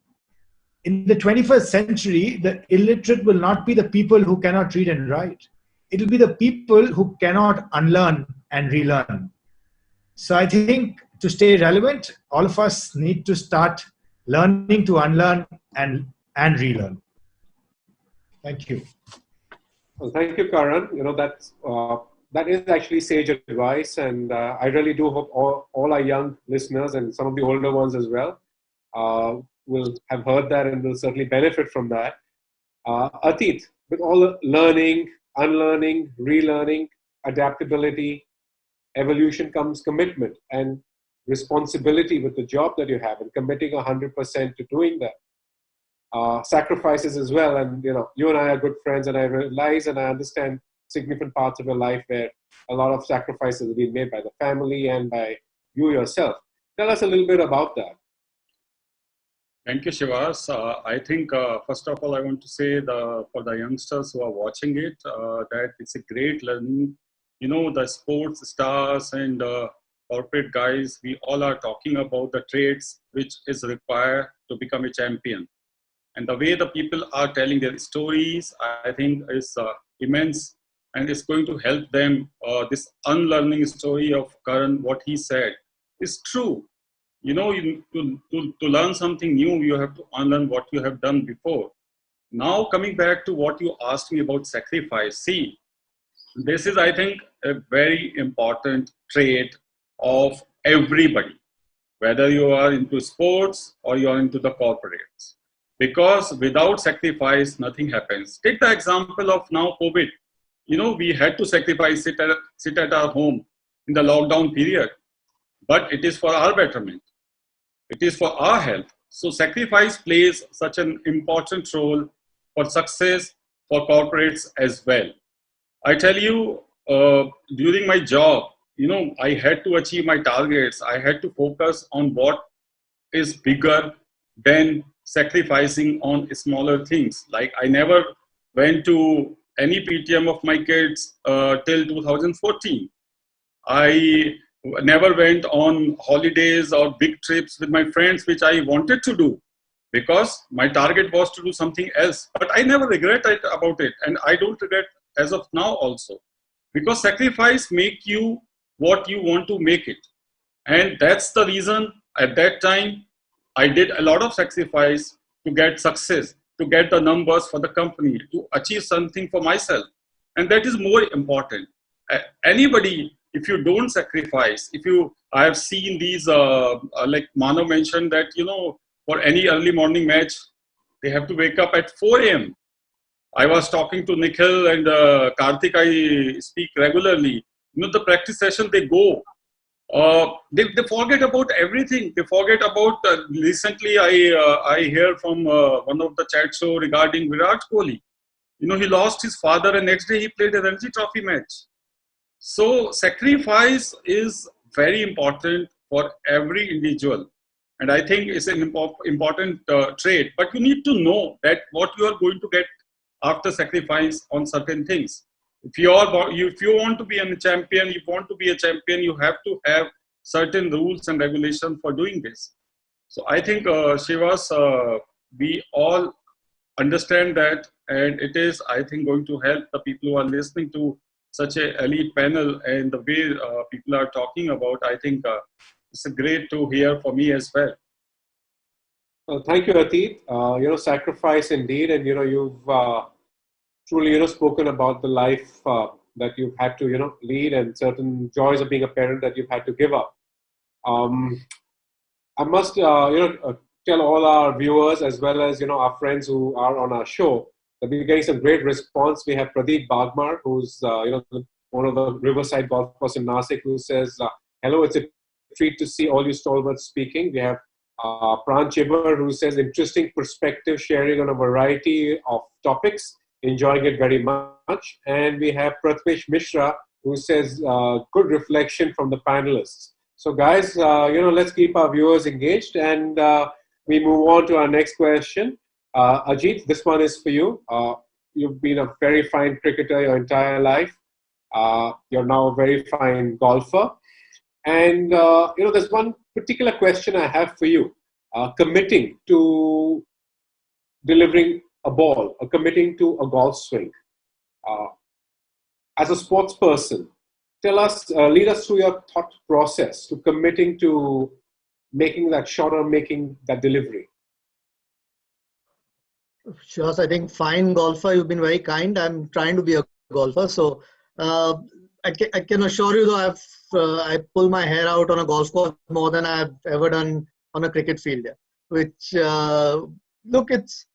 in the 21st century, the illiterate will not be the people who cannot read and write. It will be the people who cannot unlearn and relearn. So I think to stay relevant, all of us need to start learning to unlearn and relearn. Thank you. Well, thank you, Karan. That is actually sage advice, and I really do hope all our young listeners and some of the older ones as well will have heard that and will certainly benefit from that. Ateet, with all the learning, unlearning, relearning, adaptability, evolution comes commitment and responsibility with the job that you have and committing 100% to doing that. Sacrifices as well. And, you and I are good friends, and I realize and I understand significant parts of your life where a lot of sacrifices have been made by the family and by you yourself. Tell us a little bit about that. Thank you, Shivas. I think, first of all, I want to say for the youngsters who are watching it, that it's a great learning. The sports stars and corporate guys, we all are talking about the traits which is required to become a champion. And the way the people are telling their stories, I think is immense, and it's going to help them. This unlearning story of Karan, what he said, is true. To learn something new, you have to unlearn what you have done before. Now coming back to what you asked me about sacrifice. See, this is, I think, a very important trait of everybody, whether you are into sports or you are into the corporates. Because without sacrifice, nothing happens. Take the example of now COVID. We had to sacrifice, sit at our home in the lockdown period. But it is for our betterment. It is for our health. So sacrifice plays such an important role for success for corporates as well. I tell you, during my job, I had to achieve my targets. I had to focus on what is bigger than sacrificing on smaller things. Like I never went to any PTM of my kids till 2014. I never went on holidays or big trips with my friends, which I wanted to do because my target was to do something else. But I never regret about it. And I don't regret as of now also. Because sacrifice make you what you want to make it. And that's the reason at that time, I did a lot of sacrifice to get success, to get the numbers for the company, to achieve something for myself. And that is more important. Anybody, if you don't sacrifice, I have seen these, like Manav mentioned that, for any early morning match, they have to wake up at 4 a.m. I was talking to Nikhil and Kartik, I speak regularly. The practice session they go, they forget about everything. They forget about, recently I hear from one of the chat show regarding Virat Kohli. He lost his father and next day he played a Ranji Trophy match. So sacrifice is very important for every individual. And I think it's an important trait. But you need to know that what you are going to get after sacrifice on certain things. If you want to be a champion, you have to have certain rules and regulations for doing this. So I think, Shivas, we all understand that, and it is, I think, going to help the people who are listening to such an elite panel and the way people are talking about. I think it's great to hear for me as well. Thank you, Ateet. Sacrifice indeed, and you've truly spoken about the life that you've had to lead and certain joys of being a parent that you've had to give up. I must tell all our viewers as well as our friends who are on our show that we're getting some great response. We have Pradeep Bagmar, who's one of the Riverside golf course in Nasik, who says, "Hello, it's a treat to see all you stalwarts speaking." We have Pran Chibar, who says, "Interesting perspective sharing on a variety of topics. Enjoying it very much." And we have Prathmesh Mishra, who says, "Good reflection from the panelists." So guys, let's keep our viewers engaged, and we move on to our next question. Ajit, this one is for you. You've been a very fine cricketer your entire life. You're now a very fine golfer. And, there's one particular question I have for you. Committing to delivering a ball, or committing to a golf swing. As a sports person, lead us through your thought process to committing to making that shot or making that delivery. Sure, I think fine golfer, you've been very kind. I'm trying to be a golfer. So I can assure you though, I pull my hair out on a golf course more than I've ever done on a cricket field. Which, look, it's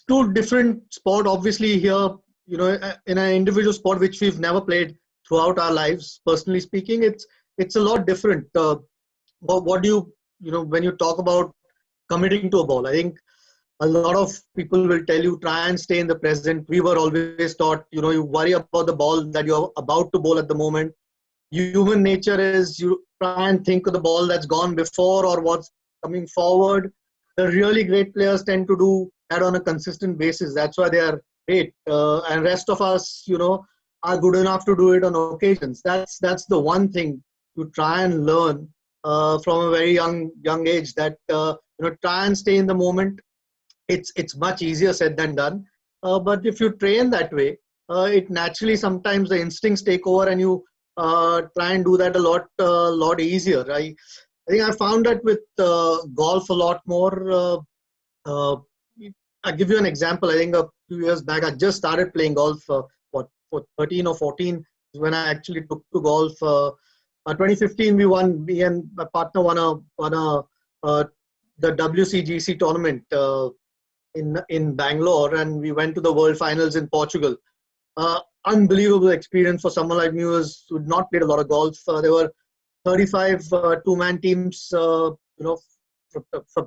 two different sport. Obviously here, in an individual sport which we've never played throughout our lives, personally speaking, it's a lot different. What do when you talk about committing to a ball, I think a lot of people will tell you, try and stay in the present. We were always taught, you worry about the ball that you're about to bowl at the moment. Human nature is you try and think of the ball that's gone before or what's coming forward. The really great players tend to do that on a consistent basis. That's why they are great. And rest of us, are good enough to do it on occasions. That's the one thing to try and learn from a very young age, that try and stay in the moment. It's much easier said than done. But if you train that way, it naturally sometimes the instincts take over and you try and do that a lot easier. I think I found that with golf a lot more. I'll give you an example. I think a few years back, I just started playing golf. For 13 or 14 when I actually took to golf. 2015, me and my partner won the WCGC tournament in Bangalore, and we went to the World Finals in Portugal. Unbelievable experience for someone like me who'd not played a lot of golf. There were 35 two-man teams, from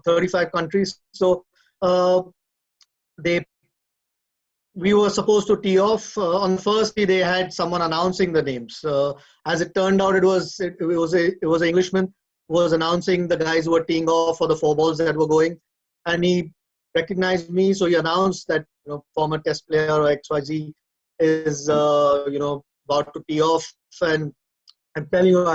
35 countries. So we were supposed to tee off. On the first tee, they had someone announcing the names. As it turned out, it was an Englishman who was announcing the guys who were teeing off for the 4 balls that were going, and he recognized me. So he announced that former Test player or XYZ is about to tee off, and I'm telling you,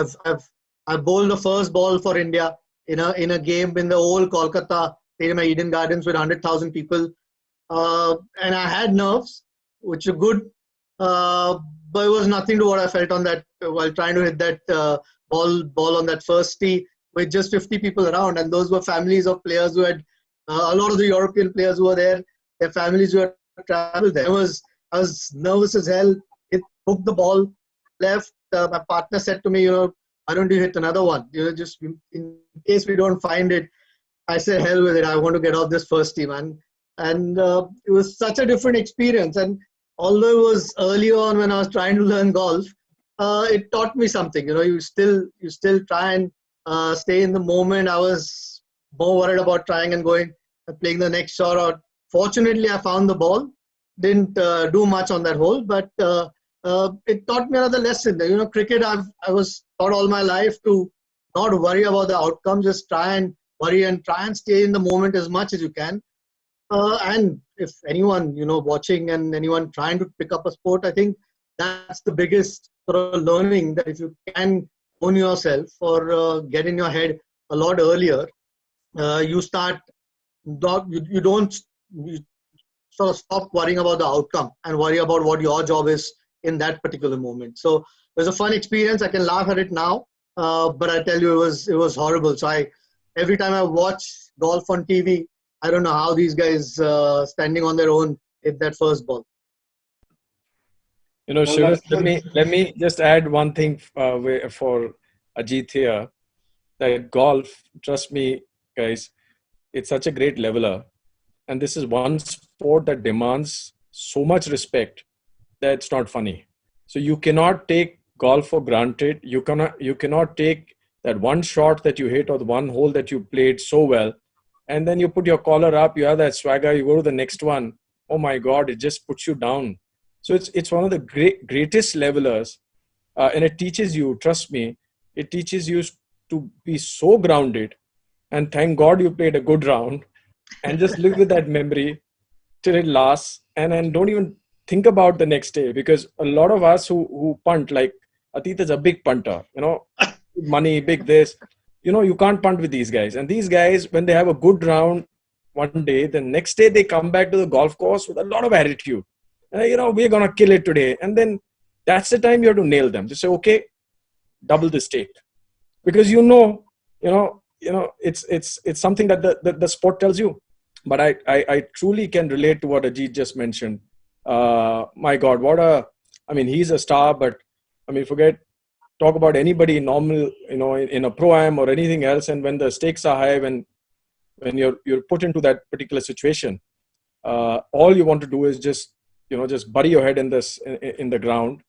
I've bowled the first ball for India in a game in the old Kolkata Stadium at Eden Gardens with 100,000 people. And I had nerves, which are good, but it was nothing to what I felt on that while trying to hit that ball on that first tee with just 50 people around. And those were families of players who had a lot of the European players who were there. Their families who had traveled there. I was nervous as hell. It hooked the ball left. My partner said to me, why don't you hit another one? Just in case we don't find it. I said, hell with it. I want to get off this first tee, man. And it was such a different experience. And although it was early on when I was trying to learn golf, it taught me something. You still try and stay in the moment. I was more worried about trying and going and playing the next shot. Or fortunately, I found the ball. Didn't do much on that hole, but it taught me another lesson. Cricket, I was taught all my life to not worry about the outcome. Just try and worry and try and stay in the moment as much as you can. And if anyone, watching and anyone trying to pick up a sport, I think that's the biggest sort of learning, that if you can own yourself or get in your head a lot earlier, you start, you sort of stop worrying about the outcome and worry about what your job is in that particular moment. So it was a fun experience. I can laugh at it now, but I tell you, it was horrible. So every time I watch golf on TV, I don't know how these guys standing on their own hit that first ball. Shivas, let me just add one thing for Ajit here. That golf, trust me, guys, it's such a great leveler, and this is one sport that demands so much respect that it's not funny. So you cannot take golf for granted. You cannot take that one shot that you hit or the one hole that you played so well, and then you put your collar up, you have that swagger, you go to the next one. Oh my God, it just puts you down. So it's one of the greatest levelers, and it teaches you, trust me, it teaches you to be so grounded, and thank God you played a good round, and just live with that memory till it lasts, and then don't even think about the next day. Because a lot of us who punt, like Ateet is a big punter, money, big this, you can't punt with these guys. And these guys, when they have a good round one day, the next day they come back to the golf course with a lot of attitude. We're going to kill it today. And then that's the time you have to nail them. Just say, okay, double the stake. Because it's something that the sport tells you. But I truly can relate to what Ajit just mentioned. My God, he's a star, but talk about anybody normal, in a pro-am or anything else. And when the stakes are high, when you're put into that particular situation, all you want to do is just bury your head in the ground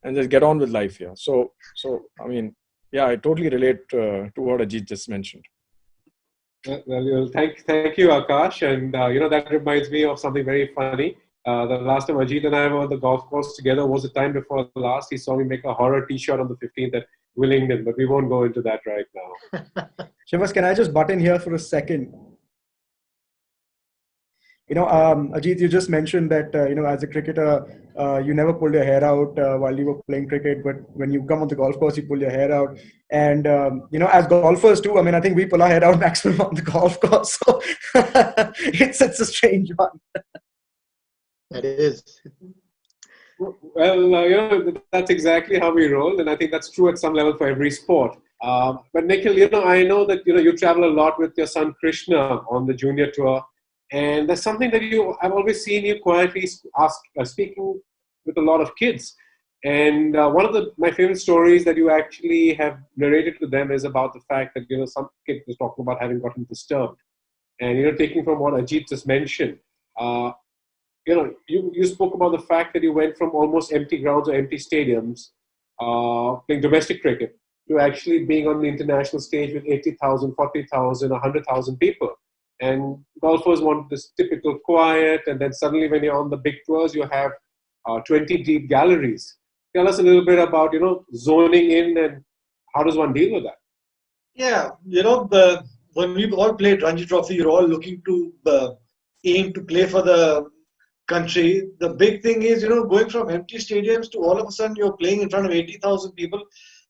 and just get on with life here. So I totally relate to what Ajit just mentioned. Well, thank you, Akash. And, that reminds me of something very funny. The last time Ajit and I were on the golf course together was the time before the last. He saw me make a horror t-shirt on the 15th at Willingdon, but we won't go into that right now. Shivas, can I just butt in here for a second? Ajit, you just mentioned that, as a cricketer, you never pulled your hair out while you were playing cricket, but when you come on the golf course, you pull your hair out. And, as golfers too, I think we pull our hair out maximum on the golf course. So it's a strange one. That is. Well, that's exactly how we roll. And I think that's true at some level for every sport. But Nikhil, I know that, you travel a lot with your son Krishna on the junior tour. And that's something that I've always seen you quietly speaking with a lot of kids. And one of my favorite stories that you actually have narrated to them is about the fact that, some kid was talking about having gotten disturbed. And, taking from what Ajit just mentioned, you spoke about the fact that you went from almost empty grounds or empty stadiums, playing domestic cricket, to actually being on the international stage with 80,000, 40,000, 100,000 people. And golfers want this typical quiet, and then suddenly when you're on the big tours, you have 20 deep galleries. Tell us a little bit about, zoning in and how does one deal with that? Yeah, when we all played Ranji Trophy, you're all looking to aim to play for the country. The big thing is, going from empty stadiums to all of a sudden you're playing in front of 80,000 people.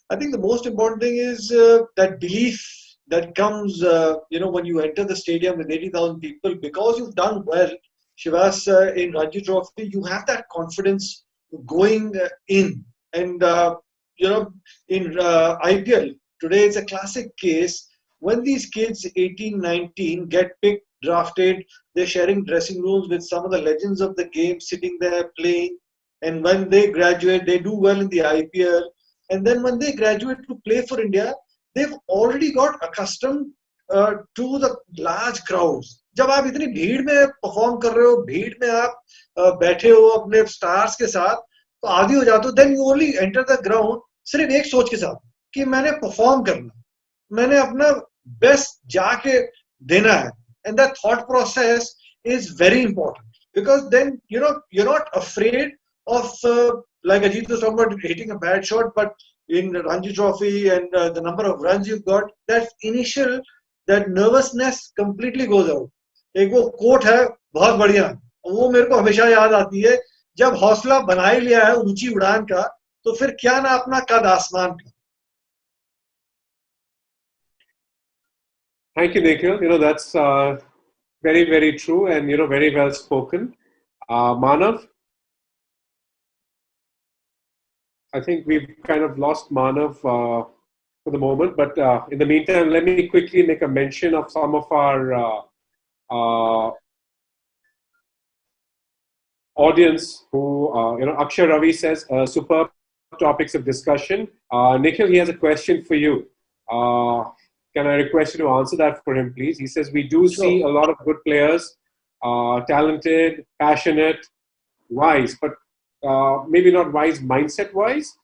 I think the most important thing is that belief that comes, when you enter the stadium with 80,000 people, because you've done well, Shivas, in Ranji Trophy, you have that confidence going in. And, in IPL, today it's a classic case. When these kids, 18, 19, get picked, drafted, they're sharing dressing rooms with some of the legends of the game, sitting there playing. And when they graduate, they do well in the IPL. And then when they graduate to play for India, they've already got accustomed to the large crowds. जब आप इतनी भीड़ में perform कर रहे हो, भीड़ में आप बैठे हो अपने स्टार्स के साथ, तो आदी हो जाते हो. Then you only enter the ground सिर्फ एक सोच के साथ कि मैंने परफॉर्म करना, मैंने अपना बेस्ट जाके देना है. And that thought process is very important, because then you're not afraid of like Ajit was talking about hitting a bad shot, but in Ranji Trophy and the number of runs you've got, that nervousness completely goes out. एक वो coat है बहुत बढ़िया, वो मेरे को हमेशा याद आती है, जब हौसला बना ही लिया है ऊंची उड़ान का, तो फिर क्या ना अपना कद आसमान का. Thank you, Nikhil. That's very, very true and, very well spoken. Manav? I think we've kind of lost Manav for the moment, but in the meantime, let me quickly make a mention of some of our audience who, Akshay Ravi says, superb topics of discussion. Nikhil, he has a question for you. Can I request you to answer that for him, please? He says, we do see a lot of good players, talented, passionate, wise, but maybe not wise mindset-wise.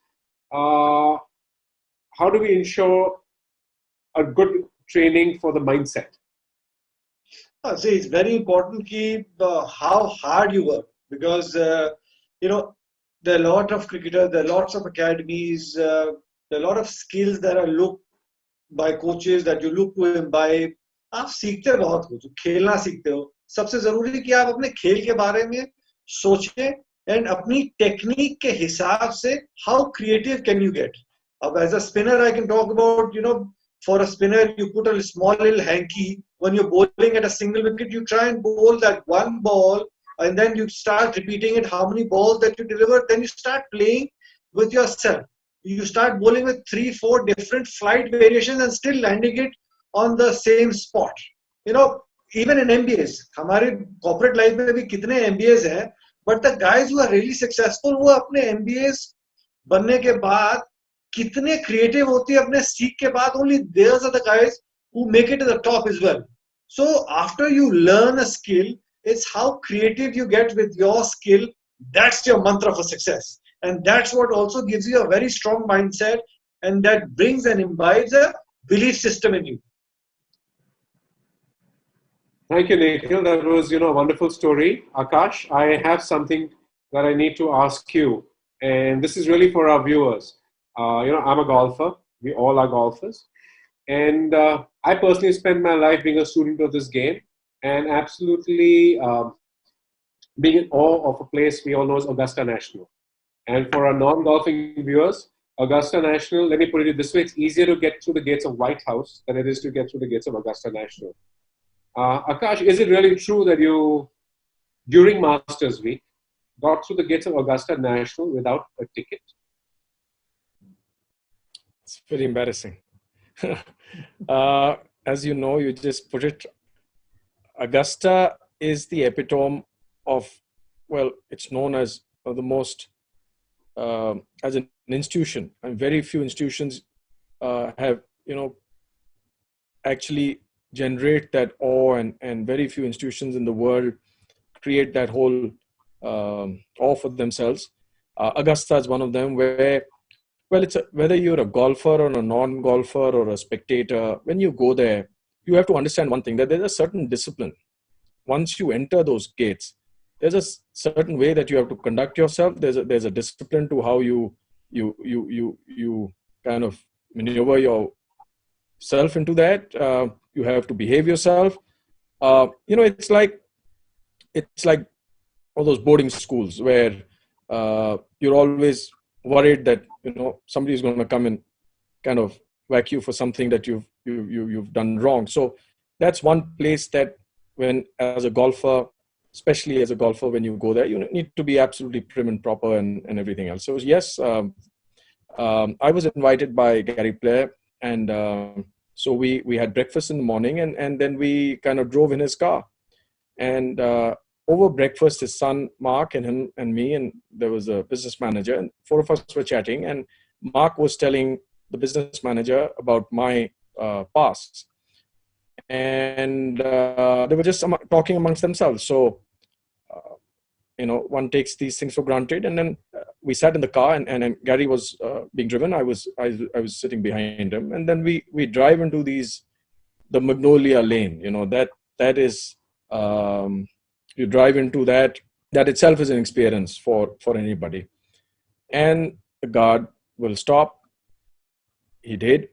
How do we ensure a good training for the mindset? See, it's very important how hard you work, because, there are a lot of cricketers, there are lots of academies, there are a lot of skills that are looked by coaches that you look to imbibe. आप सीखते हो बहुत कुछ, खेलना सीखते हो. सबसे जरूरी कि आप अपने खेल के बारे में सोचें and अपनी टेक्निक के हिसाब से how creative can you get. अब as a spinner I can talk about, for a spinner you put a small little hanky. When you're bowling at a single wicket, you try and bowl that one ball, and then you start repeating it, how many balls that you deliver. Then you start playing with yourself. You start bowling with 3-4 different flight variations and still landing it on the same spot. Even in MBAs, हमारे corporate life में भी कितने MBAs हैं, but the guys who are really successful, वो अपने MBAs बनने के बाद कितने creative होते हैं अपने सीख के बाद, only those are the guys who make it to the top as well. So after you learn a skill, it's how creative you get with your skill. That's your mantra for success. And that's what also gives you a very strong mindset, and that brings and imbibes a belief system in you. Thank you, Nikhil. That was, a wonderful story. Akash, I have something that I need to ask you, and this is really for our viewers. I'm a golfer. We all are golfers. And I personally spent my life being a student of this game, and absolutely being in awe of a place we all know as Augusta National. And for our non-golfing viewers, Augusta National, let me put it this way, it's easier to get through the gates of White House than it is to get through the gates of Augusta National. Akash, is it really true that you, during Masters Week, got through the gates of Augusta National without a ticket? It's very embarrassing. As you know, you just put it, Augusta is the epitome of, well, it's known as the most, as an institution. And very few institutions have, actually generate that awe, and very few institutions in the world create that whole awe for themselves. Augusta is one of them, where, well, whether you're a golfer or a non-golfer or a spectator, when you go there, you have to understand one thing, that there's a certain discipline. Once you enter those gates, there's a certain way that you have to conduct yourself. There's a discipline to how you kind of maneuver yourself into that. You have to behave yourself. It's like all those boarding schools where you're always worried that somebody's going to come and kind of whack you for something that you've done wrong. So that's one place that, when as a golfer, especially as a golfer, when you go there, you need to be absolutely prim and proper and everything else. So yes, I was invited by Gary Player, and so we had breakfast in the morning, and then we kind of drove in his car. And over breakfast, his son Mark and him and me, and there was a business manager, and four of us were chatting, and Mark was telling the business manager about my past. And they were just talking amongst themselves. So, one takes these things for granted. And then we sat in the car, and Gary was being driven. I was sitting behind him. And then we drive into the Magnolia Lane. That is, you drive into that itself is an experience for anybody. And the guard will stop. He did.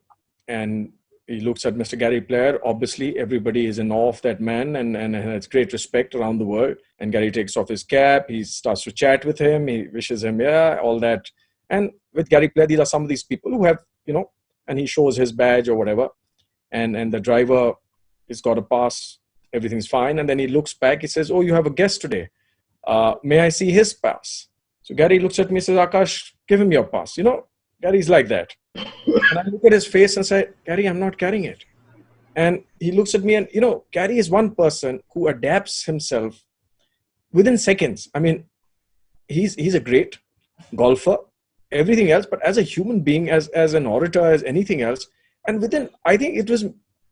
And he looks at Mr. Gary Player. Obviously, everybody is in awe of that man and has great respect around the world. And Gary takes off his cap. He starts to chat with him. He wishes him, all that. And with Gary Player, these are some of these people who have, and he shows his badge or whatever. And the driver has got a pass. Everything's fine. And then he looks back. He says, "Oh, you have a guest today. May I see his pass?" So Gary looks at me and says, "Akash, give him your pass." Gary's like that. And I look at his face and say, "Gary, I'm not carrying it." And he looks at me, and, Gary is one person who adapts himself within seconds. I mean, he's a great golfer, everything else, but as a human being, as an orator, as anything else. And within, I think it was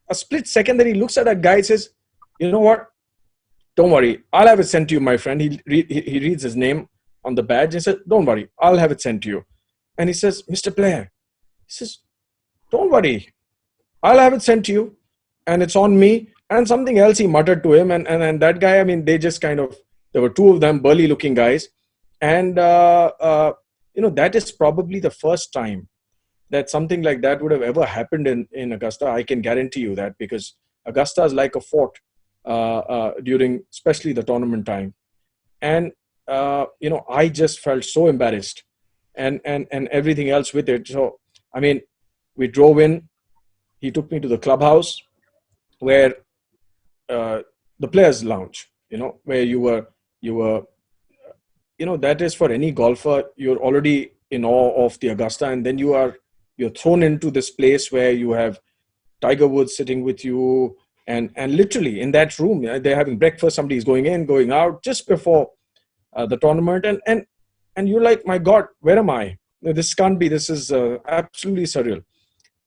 a split second that he looks at that guy and says, "You know what? Don't worry. I'll have it sent to you, my friend." He reads his name on the badge and says, "Don't worry. I'll have it sent to you." And he says, "Mr. Player," he says, "don't worry. I'll have it sent to you. And it's on me." And something else he muttered to him. And that guy, I mean, they just kind of, there were two of them, burly looking guys. And, that is probably the first time that something like that would have ever happened in Augusta. I can guarantee you that, because Augusta is like a fort during, especially the tournament time. And, I just felt so embarrassed and everything else with it. So, I mean, we drove in. He took me to the clubhouse where the players' lounge, where you were, that is for any golfer. You're already in awe of the Augusta, and then you're thrown into this place where you have Tiger Woods sitting with you, and literally in that room, they're having breakfast. Somebody's going in, going out just before the tournament, and you're like, "My God, where am I? This can't be. This is absolutely surreal."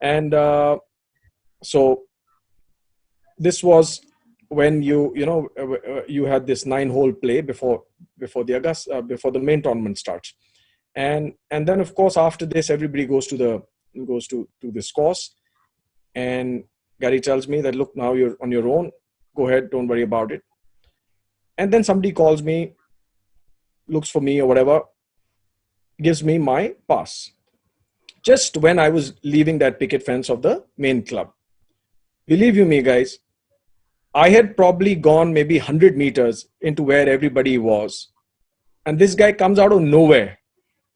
And so this was when you had this 9-hole play before the main tournament starts, and then of course after this everybody goes to this course, and Gary tells me that, "Look, now you're on your own. Go ahead, don't worry about it." And then somebody calls me, looks for me or whatever, gives me my pass. Just when I was leaving that picket fence of the main club. Believe you me, guys, I had probably gone maybe 100 meters into where everybody was. And this guy comes out of nowhere.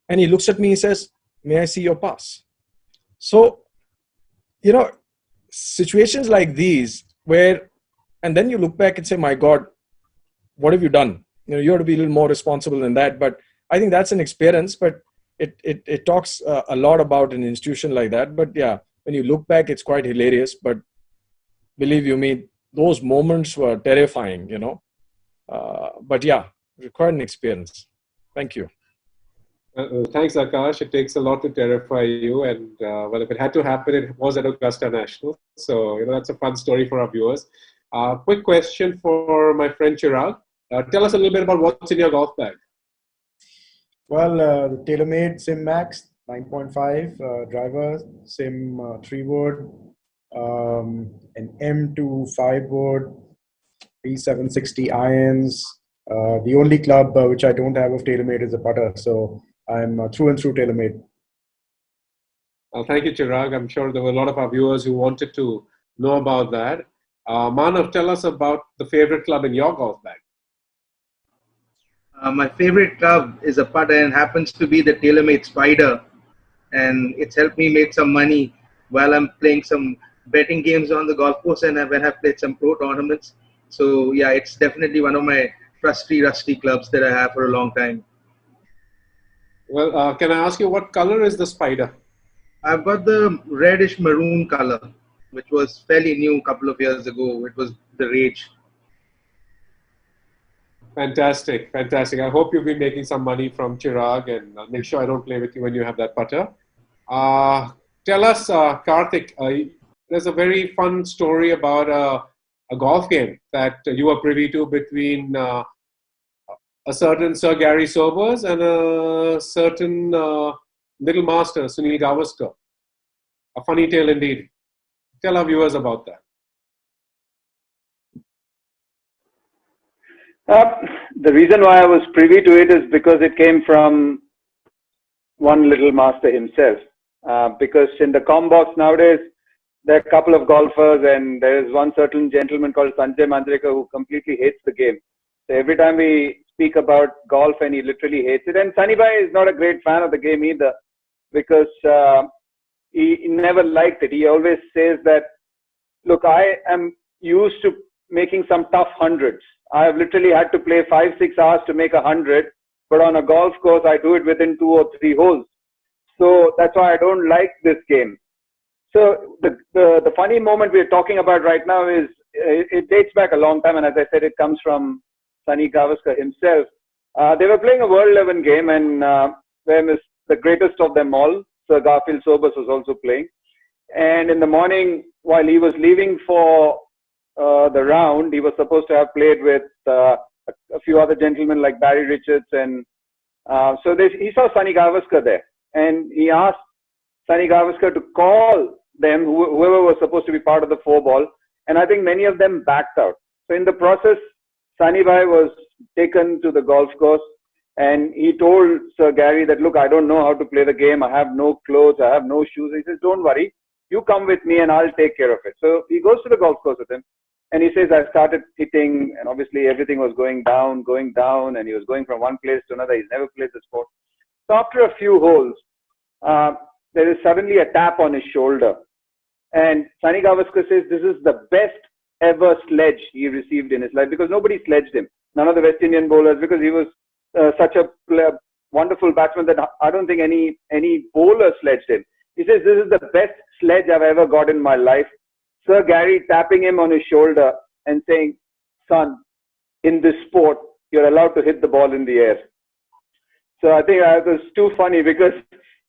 And he looks at me and says, "May I see your pass?" So, situations like these where, and then you look back and say, "My God, what have you done?" You have to be a little more responsible than that. But I think that's an experience, but it talks a lot about an institution like that. But yeah, when you look back, it's quite hilarious. But believe you me, those moments were terrifying, But yeah, required an experience. Thank you. Thanks, Akash. It takes a lot to terrify you, and well, if it had to happen, it was at Augusta National. So that's a fun story for our viewers. Quick question for my friend Chiragh. Tell us a little bit about what's in your golf bag. Well, the TaylorMade Sim Max 9.5 driver, Sim 3 wood, an M2 5 wood, P760 irons. The only club which I don't have of TaylorMade is a putter, so I'm through and through TaylorMade. Thank you, Chiragh. I'm sure there were a lot of our viewers who wanted to know about that. Manav, tell us about the favorite club in your golf bag. My favorite club is a putter and happens to be the TaylorMade Spider, and it's helped me make some money while I'm playing some betting games on the golf course and when I've played some pro tournaments. So yeah, it's definitely one of my rusty clubs that I have for a long time. Well, can I ask you what color is the Spider? I've got the reddish maroon color, which was fairly new a couple of years ago. It was the rage. Fantastic, fantastic. I hope you'll be making some money from Chiragh, and I'll make sure I don't play with you when you have that putter. Tell us, Kartik, there's a very fun story about a golf game that you were privy to between a certain Sir Gary Sobers and a certain little master, Sunil Gavaskar. A funny tale indeed. Tell our viewers about that. The reason why I was privy to it is because it came from one little master himself. Because in the com box nowadays, there are a couple of golfers, and there is one certain gentleman called Sanjay Manjrekar who completely hates the game. So every time we speak about golf, and he literally hates it. And Sunny Bhai is not a great fan of the game either, because he never liked it. He always says that, look, I am used to making some tough hundreds. I have literally had to play 5-6 hours to make 100, but on a golf course, I do it within 2 or 3 holes. So that's why I don't like this game. So the funny moment we're talking about right now is, it dates back a long time, and as I said, it comes from Sunny Gavaskar himself. They were playing a World 11 game, and where the greatest of them all, Sir Garfield Sobers, was also playing. And in the morning, while he was leaving for the round, he was supposed to have played with a few other gentlemen like Barry Richards, and so he saw Sunny Gavaskar there, and he asked Sunny Gavaskar to call them, whoever was supposed to be part of the 4-ball, and I think many of them backed out. So in the process, Sunny Bhai was taken to the golf course, and he told Sir Gary that, look, I don't know how to play the game. I have no clothes. I have no shoes. He says, don't worry. You come with me and I'll take care of it. So he goes to the golf course with him, and he says, I started hitting, and obviously everything was going down, and he was going from one place to another. He's never played the sport. So after a few holes, there is suddenly a tap on his shoulder. And Sunny Gavaskar says this is the best ever sledge he received in his life, because nobody sledged him. None of the West Indian bowlers, because he was such a wonderful batsman that I don't think any bowler sledged him. He says, this is the best sledge I've ever got in my life. Sir Gary tapping him on his shoulder and saying, son, in this sport, you're allowed to hit the ball in the air. So I think it was too funny, because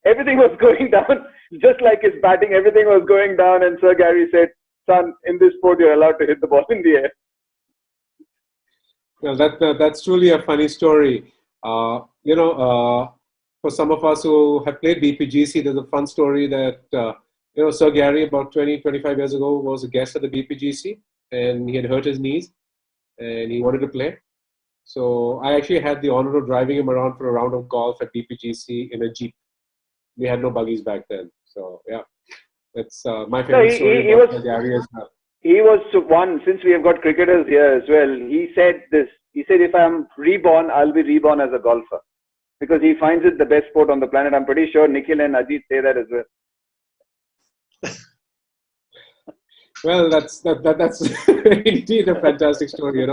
everything was going down, just like his batting, everything was going down, and Sir Gary said, son, in this sport, you're allowed to hit the ball in the air. Well, that's truly a funny story. For some of us who have played BPGC, there's a fun story that, Sir Gary, about 25 years ago, was a guest at the BPGC, and he had hurt his knees, and he wanted to play. So I actually had the honor of driving him around for a round of golf at BPGC in a Jeep. We had no buggies back then. So, yeah, that's my favorite story about Sir Gary as well. He was one, since we have got cricketers here as well, he said this. He said, if I'm reborn, I'll be reborn as a golfer, because he finds it the best sport on the planet. I'm pretty sure Nikhil and Ajit say that as well. Well, that's indeed a fantastic story,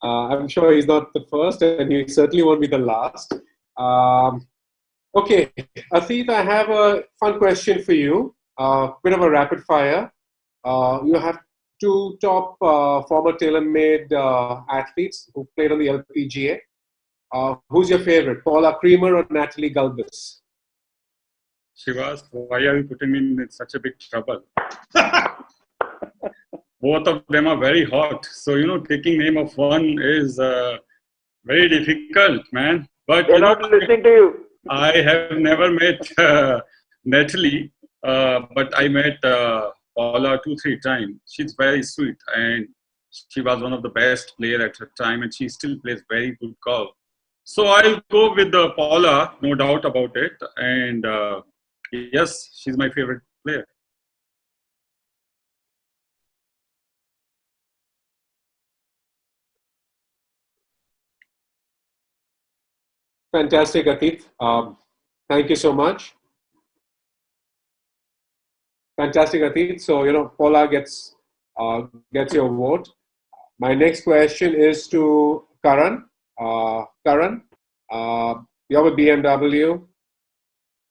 I'm sure he's not the first, and he certainly won't be the last. Okay, Ateet, I have a fun question for you. Bit of a rapid fire. You have two top former tailor-made athletes who played on the LPGA. Who's your favorite, Paula Creamer or Natalie Gulbis? Shivas, why are you putting me in such a big trouble? Both of them are very hot. So, taking name of one is very difficult, man. But They're not listening to you. I have never met Natalie, but I met Paula 2-3 times. She's very sweet and she was one of the best players at her time and she still plays very good golf. So I'll go with Paula, no doubt about it. And yes, she's my favorite player. Fantastic, Ateet. Thank you so much. Fantastic, Ateet. So, Paula gets your vote. My next question is to Karan. Karan, you have a BMW,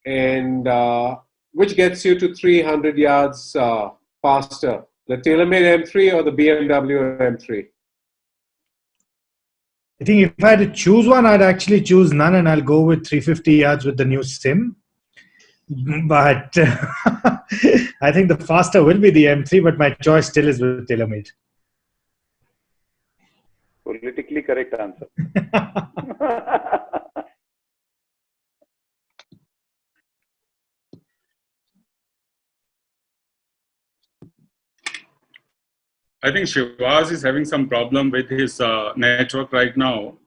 and which gets you to 300 yards faster, the TaylorMade M3 or the BMW M3? I think if I had to choose one, I'd actually choose none, and I'll go with 350 yards with the new sim. But I think the faster will be the M3, but my choice still is with TaylorMade. Politically correct answer. I think Shivas is having some problem with his network right now,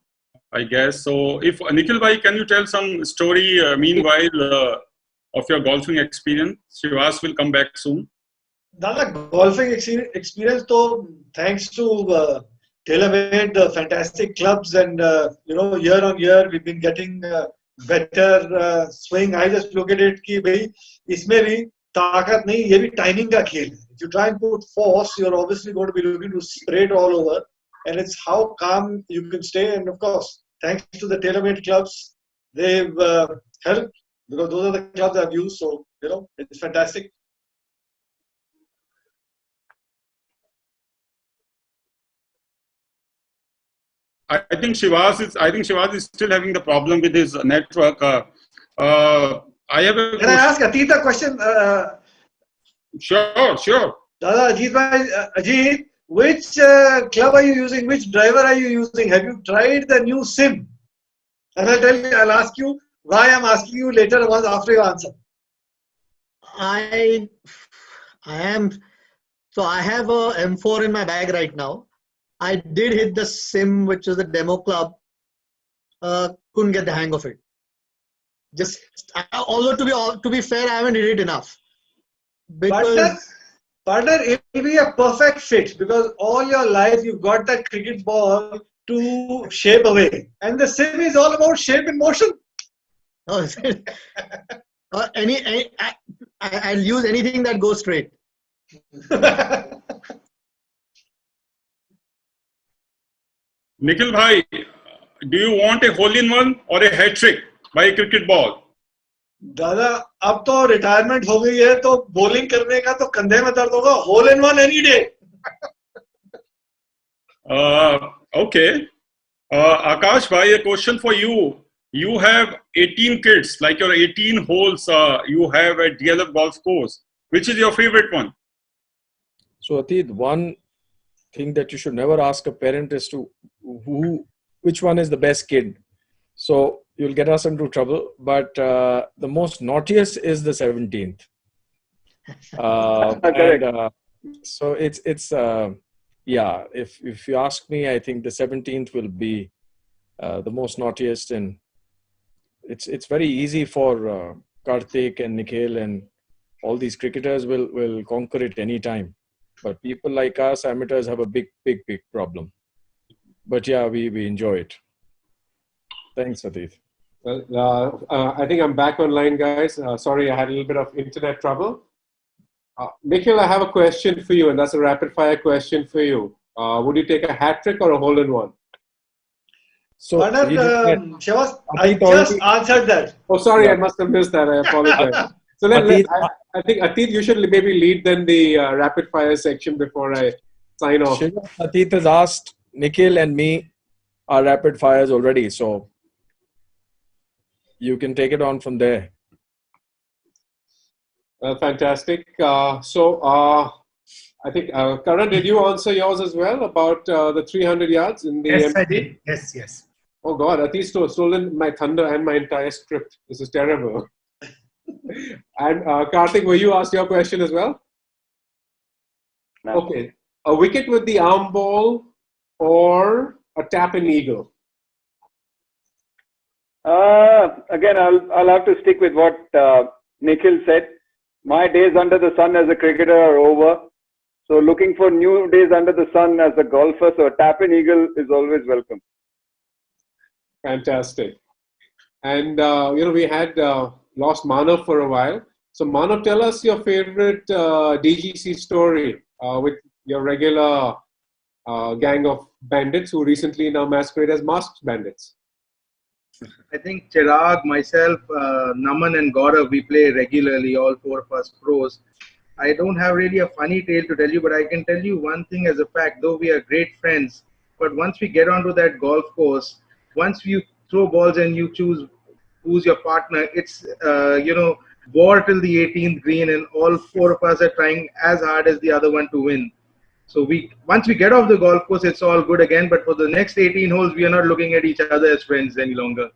I guess. So if Nikhil bhai, can you tell some story meanwhile of your golfing experience? Shivas will come back soon. Dada, golfing experience, so thanks to TaylorMade, fantastic clubs, and year on year we've been getting better swing. I just look at it कि भाई इसमें भी ताकत नहीं, ये भी timing का खेल है. If you try and put force, you're obviously going to be looking to spray it all over, and it's how calm you can stay. And of course, thanks to the TaylorMade clubs, they've helped because those are the clubs I've used. So it's fantastic. I think Shivas is still having the problem with his network. Can I ask Ateet a question? Sure. Dada, Ajit, which club are you using? Which driver are you using? Have you tried the new sim? And I'll ask you why I'm asking you later once after your answer. I am. So I have a M4 in my bag right now. I did hit the sim, which is the demo club. Couldn't get the hang of it. Although to be fair, I haven't hit it enough. Partner, it will be a perfect fit because all your life you've got that cricket ball to shape away, and the sim is all about shape and motion. Oh, is it? I'll use anything that goes straight. Nikhil bhai, do you want a hole-in-one or a hat-trick by a cricket ball? दादा अब तो retirement हो गई है तो bowling करने का तो कंधे में दर्द होगा. Hole in one any day. Okay. Akash bhai, a question for you. You have 18 kids, like your 18 holes you have at DLF golf course. Which is your favorite one? So Ateet, one thing that you should never ask a parent is to which one is the best kid. So you'll get us into trouble. But the most naughtiest is the 17th. So it's yeah. If you ask me, I think the 17th will be the most naughtiest, and it's very easy for Kartik and Nikhil and all these cricketers will conquer it anytime. But people like us, amateurs, have a big problem. But yeah, we enjoy it. Thanks, Ateet. Well, I think I'm back online, guys. Sorry, I had a little bit of internet trouble. Nikhil, I have a question for you, and that's a rapid-fire question for you. Would you take a hat trick or a hole-in-one? So, Shivas, I just answered that. Oh, sorry, I must have missed that. I apologize. So I think Ateet, you should maybe lead then the rapid-fire section before I sign off. Shivas, Ateet has asked Nikhil and me our rapid fires already, so you can take it on from there. Fantastic. I think, Karan, did you answer yours as well about the 300 yards in the Yes, I empty? did. Yes. Oh God, Ateet stolen my thunder and my entire script. This is terrible. And Kartik, were you asked your question as well? No. Okay. A wicket with the arm ball or a tap in eagle? Again, I'll have to stick with what Nikhil said. My days under the sun as a cricketer are over. So looking for new days under the sun as a golfer, so a tap in eagle is always welcome. Fantastic. And, we had lost Manav for a while. So Manav, tell us your favorite DGC story with your regular gang of bandits who recently now masquerade as masked bandits. I think Chiragh, myself, Naman and Gaurav, we play regularly, all four of us pros. I don't have really a funny tale to tell you, but I can tell you one thing as a fact, though we are great friends, but once we get onto that golf course, once you throw balls and you choose who's your partner, it's, war till the 18th green, and all four of us are trying as hard as the other one to win. So once we get off the golf course, it's all good again, but for the next 18 holes, we are not looking at each other as friends any longer.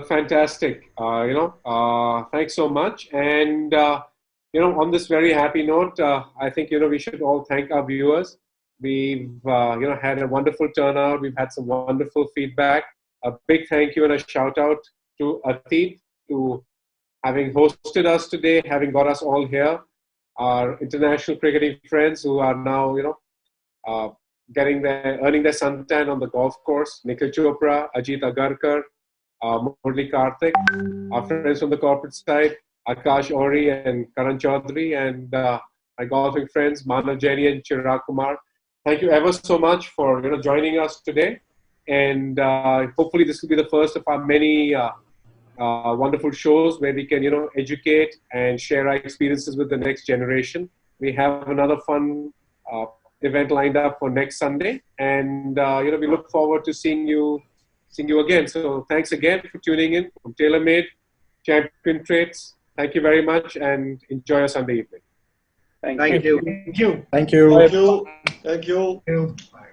Fantastic. Thanks so much. And, on this very happy note, I think, we should all thank our viewers. We've, had a wonderful turnout. We've had some wonderful feedback. A big thank you and a shout out to Ateet to having hosted us today, having got us all here. Our international cricketing friends who are now, earning their suntan on the golf course. Nikhil Chopra, Ajit Agarkar, Murali Kartik, our friends from the corporate side, Akash, Ohri and Karan Chaudhari, and my golfing friends, Manav Jaini and Chiragh Kumar. Thank you ever so much for joining us today. And hopefully this will be the first of our many wonderful shows where we can, educate and share our experiences with the next generation. We have another fun event lined up for next Sunday, and we look forward to seeing you again. So thanks again for tuning in from TaylorMade Champion Traits. Thank you very much, and enjoy your Sunday evening. Thank you. Thank you. Thank you. Thank you. Bye.